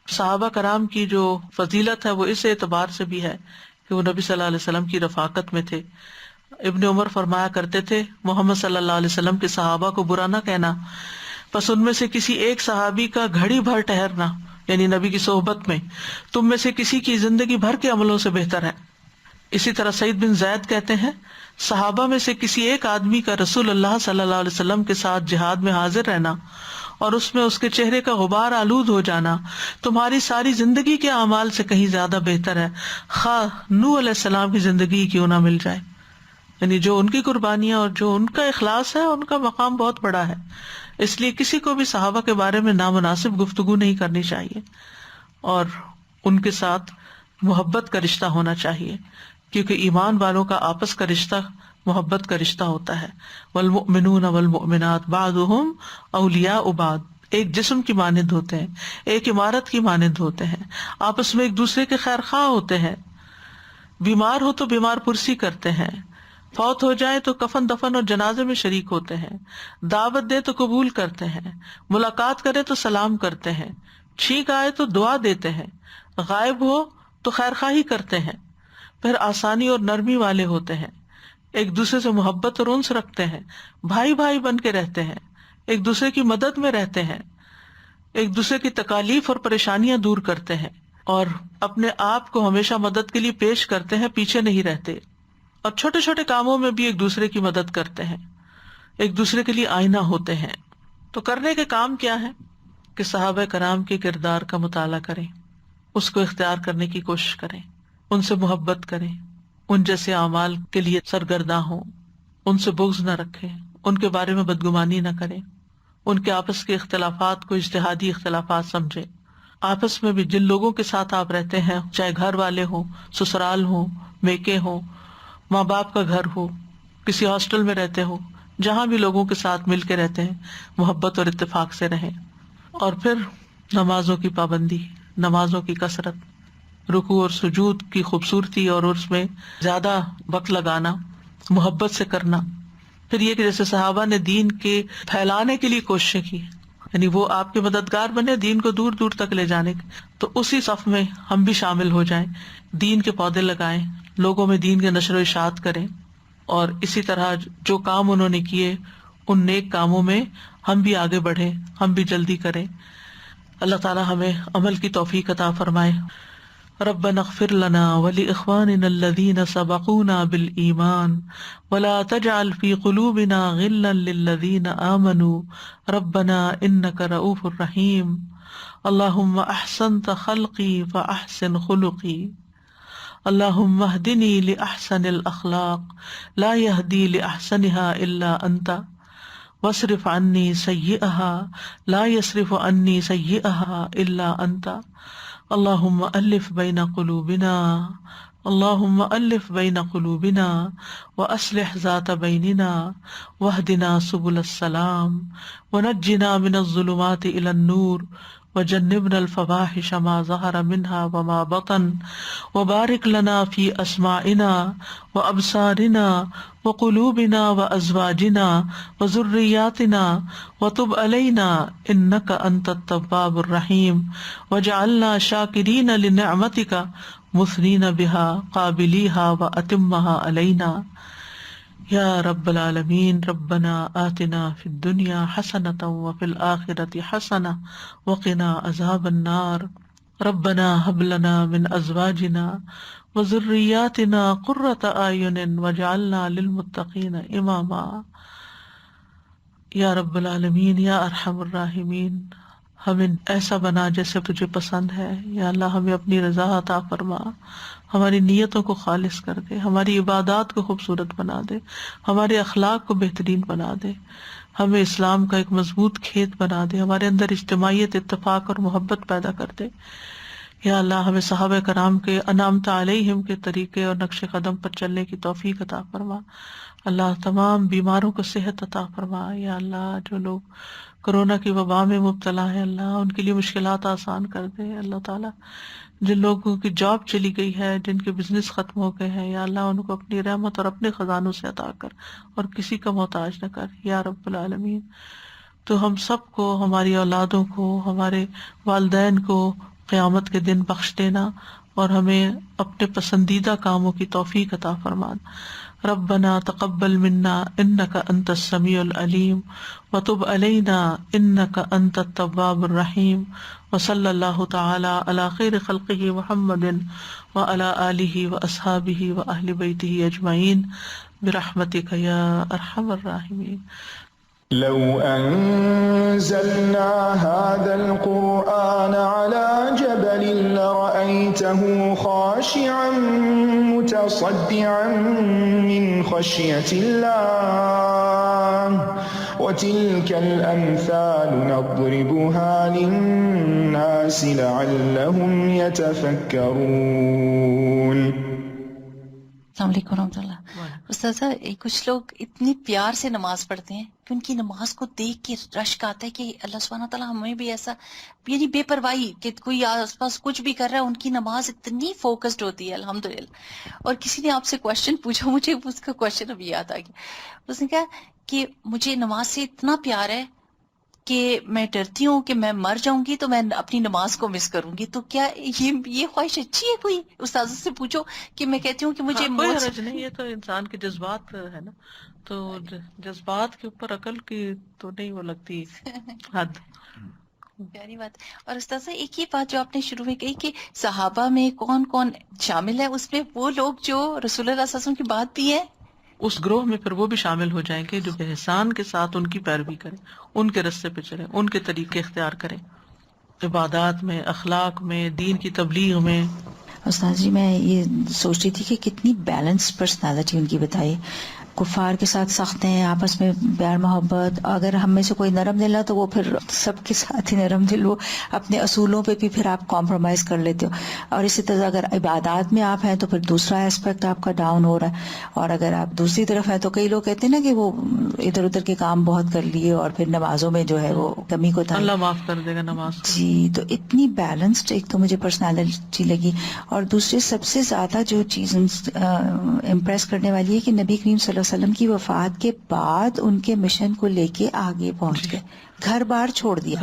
صحابہ کرام کی جو فضیلت ہے وہ اس اعتبار سے بھی ہے کہ وہ نبی صلی اللہ علیہ وسلم کی رفاقت میں تھے. ابن عمر فرمایا کرتے تھے محمد صلی اللہ علیہ وسلم کے صحابہ کو برا نہ کہنا، پس ان میں سے کسی ایک صحابی کا گھڑی بھر ٹھہرنا یعنی نبی کی صحبت میں تم میں سے کسی کی زندگی بھر کے عملوں سے بہتر ہے. اسی طرح سعید بن زید کہتے ہیں صحابہ میں سے کسی ایک آدمی کا رسول اللہ صلی اللہ علیہ وسلم کے ساتھ جہاد میں حاضر رہنا اور اس میں اس کے چہرے کا غبار آلود ہو جانا تمہاری ساری زندگی کے اعمال سے کہیں زیادہ بہتر ہے، خواہ نوح علیہ السلام کی زندگی کیوں نہ مل جائے. یعنی جو ان کی قربانیاں اور جو ان کا اخلاص ہے ان کا مقام بہت بڑا ہے. اس لیے کسی کو بھی صحابہ کے بارے میں نامناسب گفتگو نہیں کرنی چاہیے اور ان کے ساتھ محبت کا رشتہ ہونا چاہیے، کیونکہ ایمان والوں کا آپس کا رشتہ محبت کا رشتہ ہوتا ہے. والمؤمنون والمؤمنات بعضهم اولیاء بعض، ایک جسم کی مانند ہوتے ہیں، ایک عمارت کی مانند ہوتے ہیں، آپس میں ایک دوسرے کے خیر خواہ ہوتے ہیں. بیمار ہو تو بیمار پرسی کرتے ہیں، فوت ہو جائے تو کفن دفن اور جنازے میں شریک ہوتے ہیں، دعوت دے تو قبول کرتے ہیں، ملاقات کرے تو سلام کرتے ہیں، چھینک آئے تو دعا دیتے ہیں، غائب ہو تو خیر خواہی کرتے ہیں، پھر آسانی اور نرمی والے ہوتے ہیں، ایک دوسرے سے محبت اور انس رکھتے ہیں، بھائی بھائی بن کے رہتے ہیں، ایک دوسرے کی مدد میں رہتے ہیں، ایک دوسرے کی تکالیف اور پریشانیاں دور کرتے ہیں اور اپنے آپ کو ہمیشہ مدد کے لیے پیش کرتے ہیں، پیچھے نہیں رہتے. اور چھوٹے چھوٹے کاموں میں بھی ایک دوسرے کی مدد کرتے ہیں، ایک دوسرے کے لیے آئینہ ہوتے ہیں. تو کرنے کے کام کیا ہے کہ صحابہ کرام کے کردار کا مطالعہ کریں، اس کو اختیار کرنے کی کوشش کریں، ان سے محبت کریں، ان جیسے اعمال کے لیے سرگرداں ہوں، ان سے بغض نہ رکھیں، ان کے بارے میں بدگمانی نہ کریں، ان کے آپس کے اختلافات کو اجتہادی اختلافات سمجھیں. آپس میں بھی جن لوگوں کے ساتھ آپ رہتے ہیں، چاہے گھر والے ہوں، سسرال ہوں، میکے ہوں، ماں باپ کا گھر ہو، کسی ہاسٹل میں رہتے ہو، جہاں بھی لوگوں کے ساتھ مل کے رہتے ہیں محبت اور اتفاق سے رہیں. اور پھر نمازوں کی پابندی، نمازوں کی کثرت، رکوع اور سجود کی خوبصورتی اور اس میں زیادہ وقت لگانا، محبت سے کرنا. پھر یہ کہ جیسے صحابہ نے دین کے پھیلانے کے لیے کوششیں کی، یعنی وہ آپ کے مددگار بنے دین کو دور دور تک لے جانے کے، تو اسی صف میں ہم بھی شامل ہو جائیں، دین کے پودے لگائیں، لوگوں میں دین کے نشر و اشاعت کریں. اور اسی طرح جو کام انہوں نے کیے ان نیک کاموں میں ہم بھی آگے بڑھیں، ہم بھی جلدی کریں. اللہ تعالی ہمیں عمل کی توفیق عطا فرمائے. ربنا اغفر لنا ولإخواننا الذين سبقونا بالإيمان ولا تجعل في قلوبنا غلا للذين آمنوا ربنا إنك رؤوف رحيم. اللهم أحسنت خلقي فأحسن خلقي. اللهم اهدني لأحسن الأخلاق لا يهدي لأحسنها إلا أنت واصرف عني سيئها لا يصرف عني سيئها إلا أنت. اللهم ألف بين قلوبنا اللهم ألف بين قلوبنا وأصلح ذات بيننا واهدنا سبل السلام ونجنا من الظلمات إلى النور وجنبنا الفواحش ما ظهر منها وما بطن وبارك لنا في أسماعنا وأبصارنا وقلوبنا وأزواجنا وذرياتنا وتب علينا إنك أنت التواب الرحيم واجعلنا شاكرين لنعمتك مثنين بها قابليها وأتمها علينا یا رب العالمین. ربنا آتنا فی الدنیا حسنۃ وفی الآخرۃ حسنۃ وقنا عذاب النار. ربنا هب لنا من ازواجنا وذریاتنا قرۃ اعین واجعلنا للمتقین اماما. یا رب العالمین، یا ارحم الراحمین، ہمیں ایسا بنا جیسے تجھے پسند ہے. یا اللہ ہمیں اپنی رضا عطا فرما، ہماری نیتوں کو خالص کر دے، ہماری عبادات کو خوبصورت بنا دے، ہمارے اخلاق کو بہترین بنا دے، ہمیں اسلام کا ایک مضبوط کھیت بنا دے، ہمارے اندر اجتماعیت، اتفاق اور محبت پیدا کر دے. یا اللہ ہمیں صحابہ کرام کے انعمت علیہم کے طریقے اور نقش قدم پر چلنے کی توفیق عطا فرما. اللہ تمام بیماروں کو صحت عطا فرما. یا اللہ جو لوگ کرونا کی وبا میں مبتلا ہے، اللہ ان کے لیے مشکلات آسان کر دے. اللہ تعالیٰ جن لوگوں کی جاب چلی گئی ہے، جن کے بزنس ختم ہو گئے ہیں، یا اللہ ان کو اپنی رحمت اور اپنے خزانوں سے عطا کر اور کسی کا محتاج نہ کر. یا رب العالمین تو ہم سب کو، ہماری اولادوں کو، ہمارے والدین کو قیامت کے دن بخش دینا اور ہمیں اپنے پسندیدہ کاموں کی توفیق عطا فرما. ربنا تقبل منا انک انت السمیع العلیم وتب علینا انک انت التواب الرحیم. وصلی اللہ تعالی علی خیر خلقہ محمد وعلی آلہ واصحابہ واہل بیتہ اجمعین برحمتک یا ارحم الراحمین. لو أنزلنا هذا القرآن على جبل لرأيته خاشعا متصدعا من خشية الله وتلك الأمثال نضربها للناس لعلهم يتفكرون. السلام علیکم ورحمۃ اللہ. استاذہ کچھ لوگ اتنی پیار سے نماز پڑھتے ہیں کہ ان کی نماز کو دیکھ کے رشک آتا ہے کہ اللہ سبحانہ تعالیٰ ہمیں بھی ایسا، یعنی بے پرواہی کہ کوئی آس پاس کچھ بھی کر رہا ہے، ان کی نماز اتنی فوکسڈ ہوتی ہے الحمدللہ. اور کسی نے آپ سے کوشچن پوچھا، مجھے اس کا کوشچن ابھی یاد آ گیا. اس نے کہا کہ مجھے نماز سے اتنا پیار ہے کہ میں ڈرتی ہوں کہ میں مر جاؤں گی تو میں اپنی نماز کو مس کروں گی. تو کیا یہ خواہش اچھی ہے؟ کوئی استاذ سے پوچھو کہ میں کہتی ہوں کہ مجھے کوئی حرج نہیں، یہ تو انسان کے جذبات ہے نا، تو جذبات کے اوپر عقل کی تو نہیں وہ لگتی حد. پیاری بات. اور استاذہ ایک ہی بات جو آپ نے شروع میں کہی کہ صحابہ میں کون کون شامل ہے، اس میں وہ لوگ جو رسول اللہ صلی اللہ علیہ وسلم کی بات بھی ہے، اس گروہ میں پھر وہ بھی شامل ہو جائیں گے جو احسان کے ساتھ ان کی پیروی کریں، ان کے رستے پہ چلیں، ان کے طریقے اختیار کریں، عبادات میں، اخلاق میں، دین کی تبلیغ میں. استاد جی میں یہ سوچ رہی تھی کہ کتنی بیلنس پرسنالٹی ان کی بتائی. کفار کے ساتھ سخت ہیں، آپس میں پیار محبت. اگر ہم میں سے کوئی نرم دل ہے تو وہ پھر سب کے ساتھ ہی نرم دل، وہ اپنے اصولوں پہ بھی پھر آپ کمپرومائز کر لیتے ہو. اور اسی طرح اگر عبادات میں آپ ہیں تو پھر دوسرا ایسپیکٹ آپ کا ڈاؤن ہو رہا ہے. اور اگر آپ دوسری طرف ہیں تو کئی لوگ کہتے ہیں نا کہ وہ ادھر ادھر کے کام بہت کر لیے اور پھر نمازوں میں جو ہے وہ کمی کو اللہ معاف کر دے گا نماز. جی تو اتنی بیلنسڈ ایک تو مجھے پرسنالٹی لگی. اور دوسری سب سے زیادہ جو چیز امپریس کرنے والی ہے کہ نبی کریم صلی اللہ علیہ وسلم کی وفات کے بعد ان کے مشن کو لے کے آگے پہنچ گئے، گھر بار چھوڑ دیا.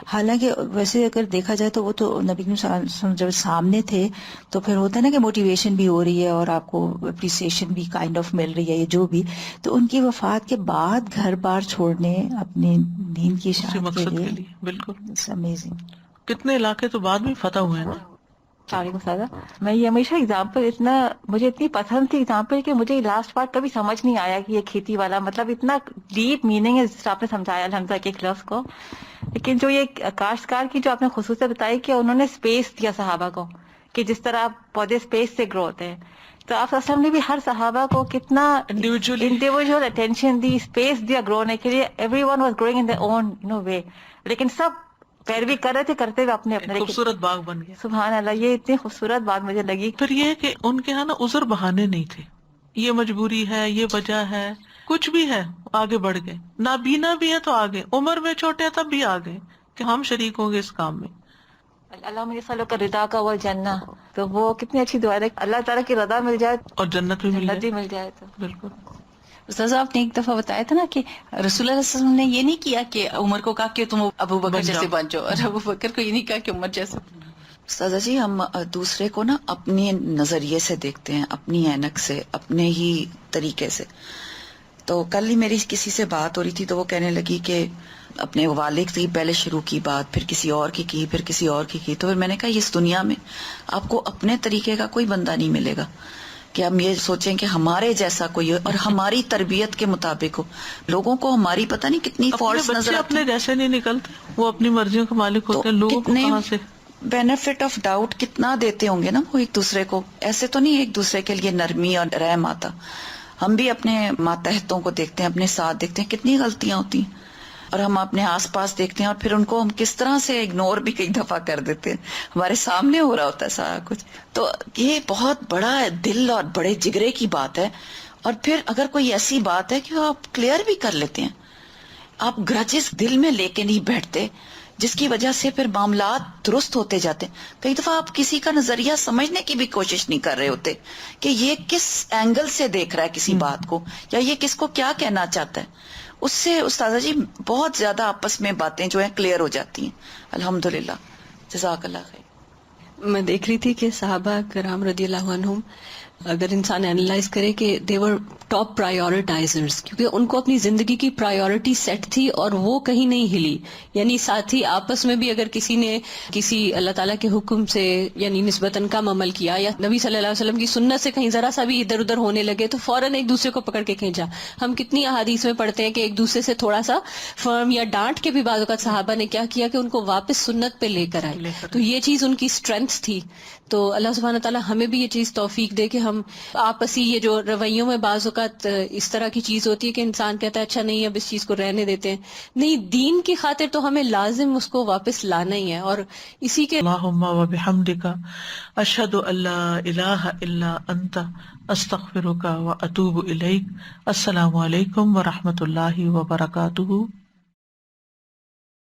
حالانکہ ویسے اگر دیکھا جائے تو وہ تو نبی کریم صلی اللہ علیہ وسلم جب سامنے تھے تو پھر ہوتا ہے نا کہ موٹیویشن بھی ہو رہی ہے اور آپ کو اپریسیشن بھی کائنڈ آف مل رہی ہے، یہ جو بھی. تو ان کی وفات کے بعد گھر بار چھوڑنے اپنے دین کی اشاعت کے لیے، بالکل امیزنگ. کتنے علاقے تو بعد میں فتح ہوئے ہیں نا. میں یہ ہمیشہ اگزامپل مجھے اتنی پسند تھی اگزامپل کہ مجھے لاسٹ پارٹ کبھی سمجھ نہیں آیا کہ یہ کھیتی والا مطلب اتنا ڈیپ میننگ ہے جس طرح آپ نے سمجھایا الحمزہ کے ایک لفظ کو. لیکن جو یہ کاشتکار کی جو آپ نے خصوصیت بتائی کہ انہوں نے اسپیس دیا صحابہ کو، کہ جس طرح پودے اسپیس سے گرو ہوتے ہیں، تو آپ وسلم نے بھی ہر صحابہ کو کتنا انڈیویجول اٹینشن دی، اسپیس دیا گرو ہونے کے لیے. Everyone was growing in their own way, لیکن سب پیروی کر رہے تھے کرتے ہوئے اپنے اپنے خوبصورت باغ بن گیا. سبحان اللہ, یہ اتنی خوبصورت بات مجھے لگی. پھر یہ کہ ان کے ہاں نا عذر بہانے نہیں تھے, یہ مجبوری ہے, یہ وجہ ہے, کچھ بھی ہے, آگے بڑھ گئے. نابینا بھی ہے تو آگے, عمر میں چھوٹے تب بھی آگے کہ ہم شریک ہوں گے اس کام میں. اللہ مجھے سالوں کا رضا کا وہ جنہ, تو وہ کتنی اچھی دعا ہے, اللہ تعالیٰ کی رضا مل جائے اور جنت بھی جنت بھی مل جائے تو بالکل. استاذہ آپ نے ایک دفعہ بتایا تھا نا کہ رسول اللہ صلی اللہ علیہ وسلم نے یہ نہیں کیا کہ عمر کو کہا کہ تم ابو بکر جیسے بن جاؤ, اور ابو بکر کو یہ نہیں کہا کہ عمر جیسے. استاذہ جی, ہم دوسرے کو نا اپنے نظریے سے دیکھتے ہیں, اپنی اینک سے, اپنے ہی طریقے سے. تو کل ہی میری کسی سے بات ہو رہی تھی تو وہ کہنے لگی کہ اپنے والد سے پہلے شروع کی بات, پھر کسی اور کی, پھر کسی اور کی. تو پھر میں نے کہا اس دنیا میں آپ کو اپنے طریقے کا کوئی بندہ نہیں ملے گا کہ ہم یہ سوچیں کہ ہمارے جیسا کوئی ہو اور ہماری تربیت کے مطابق ہو. لوگوں کو ہماری پتہ نہیں کتنی فالس نظر آتی اپنے جیسے نہیں نکلتے, وہ اپنی مرضیوں کے مالک ہوتے ہیں. لوگوں کو کہاں سے بینیفٹ آف ڈاؤٹ کتنا دیتے ہوں گے نا وہ ایک دوسرے کو. ایسے تو نہیں ایک دوسرے کے لیے نرمی اور رحم آتا. ہم بھی اپنے ماتحتوں کو دیکھتے ہیں, اپنے ساتھ دیکھتے ہیں, کتنی غلطیاں ہوتی ہیں, اور ہم اپنے آس پاس دیکھتے ہیں اور پھر ان کو ہم کس طرح سے اگنور بھی کئی دفعہ کر دیتے ہیں. ہمارے سامنے ہو رہا ہوتا ہے سارا کچھ. تو یہ بہت بڑا دل اور بڑے جگرے کی بات ہے. اور پھر اگر کوئی ایسی بات ہے کہ وہ آپ کلیئر بھی کر لیتے ہیں, آپ گرجز دل میں لے کے نہیں بیٹھتے, جس کی وجہ سے پھر معاملات درست ہوتے جاتے ہیں. کئی دفعہ آپ کسی کا نظریہ سمجھنے کی بھی کوشش نہیں کر رہے ہوتے کہ یہ کس اینگل سے دیکھ رہا ہے کسی بات کو, یا یہ کس کو کیا کہنا چاہتا ہے. اس سے استاذہ جی بہت زیادہ آپس میں باتیں جو ہیں کلیئر ہو جاتی ہیں. الحمدللہ, جزاک اللہ خیر. میں دیکھ رہی تھی کہ صحابہ کرام رضی اللہ عنہم, اگر انسان اینالائز کرے کہ دے ور ٹاپ پرائیورٹائزرز, کیونکہ ان کو اپنی زندگی کی پرائیورٹی سیٹ تھی اور وہ کہیں نہیں ہلی. یعنی ساتھ ہی آپس میں بھی اگر کسی نے کسی اللہ تعالیٰ کے حکم سے یعنی نسبتاً کم عمل کیا, یا نبی صلی اللہ علیہ وسلم کی سنت سے کہیں ذرا سا بھی ادھر ادھر ہونے لگے, تو فوراً ایک دوسرے کو پکڑ کے کھینچا. ہم کتنی احادیث میں پڑھتے ہیں کہ ایک دوسرے سے تھوڑا سا فرم یا ڈانٹ کے بھی بعض اوقات صحابہ نے کیا کیا کہ ان کو واپس سنت پہ لے کر آئے. تو یہ چیز ان کی اسٹرینتھ تھی. تو اللہ سبحانہ تعالیٰ ہمیں بھی یہ چیز توفیق دے کہ ہم آپسی یہ جو رویوں میں بعض اوقات اس طرح کی چیز ہوتی ہے کہ انسان کہتا ہے اچھا نہیں اب اس چیز کو رہنے دیتے ہیں, نہیں, دین کی خاطر تو ہمیں لازم اس کو واپس لانا ہی ہے. اور اسی کے اللہم و بحمدک اشہد ان لا الہ الا انت استغفرک و اتوب الیک. السلام علیکم و رحمۃ اللہ وبرکاتہ.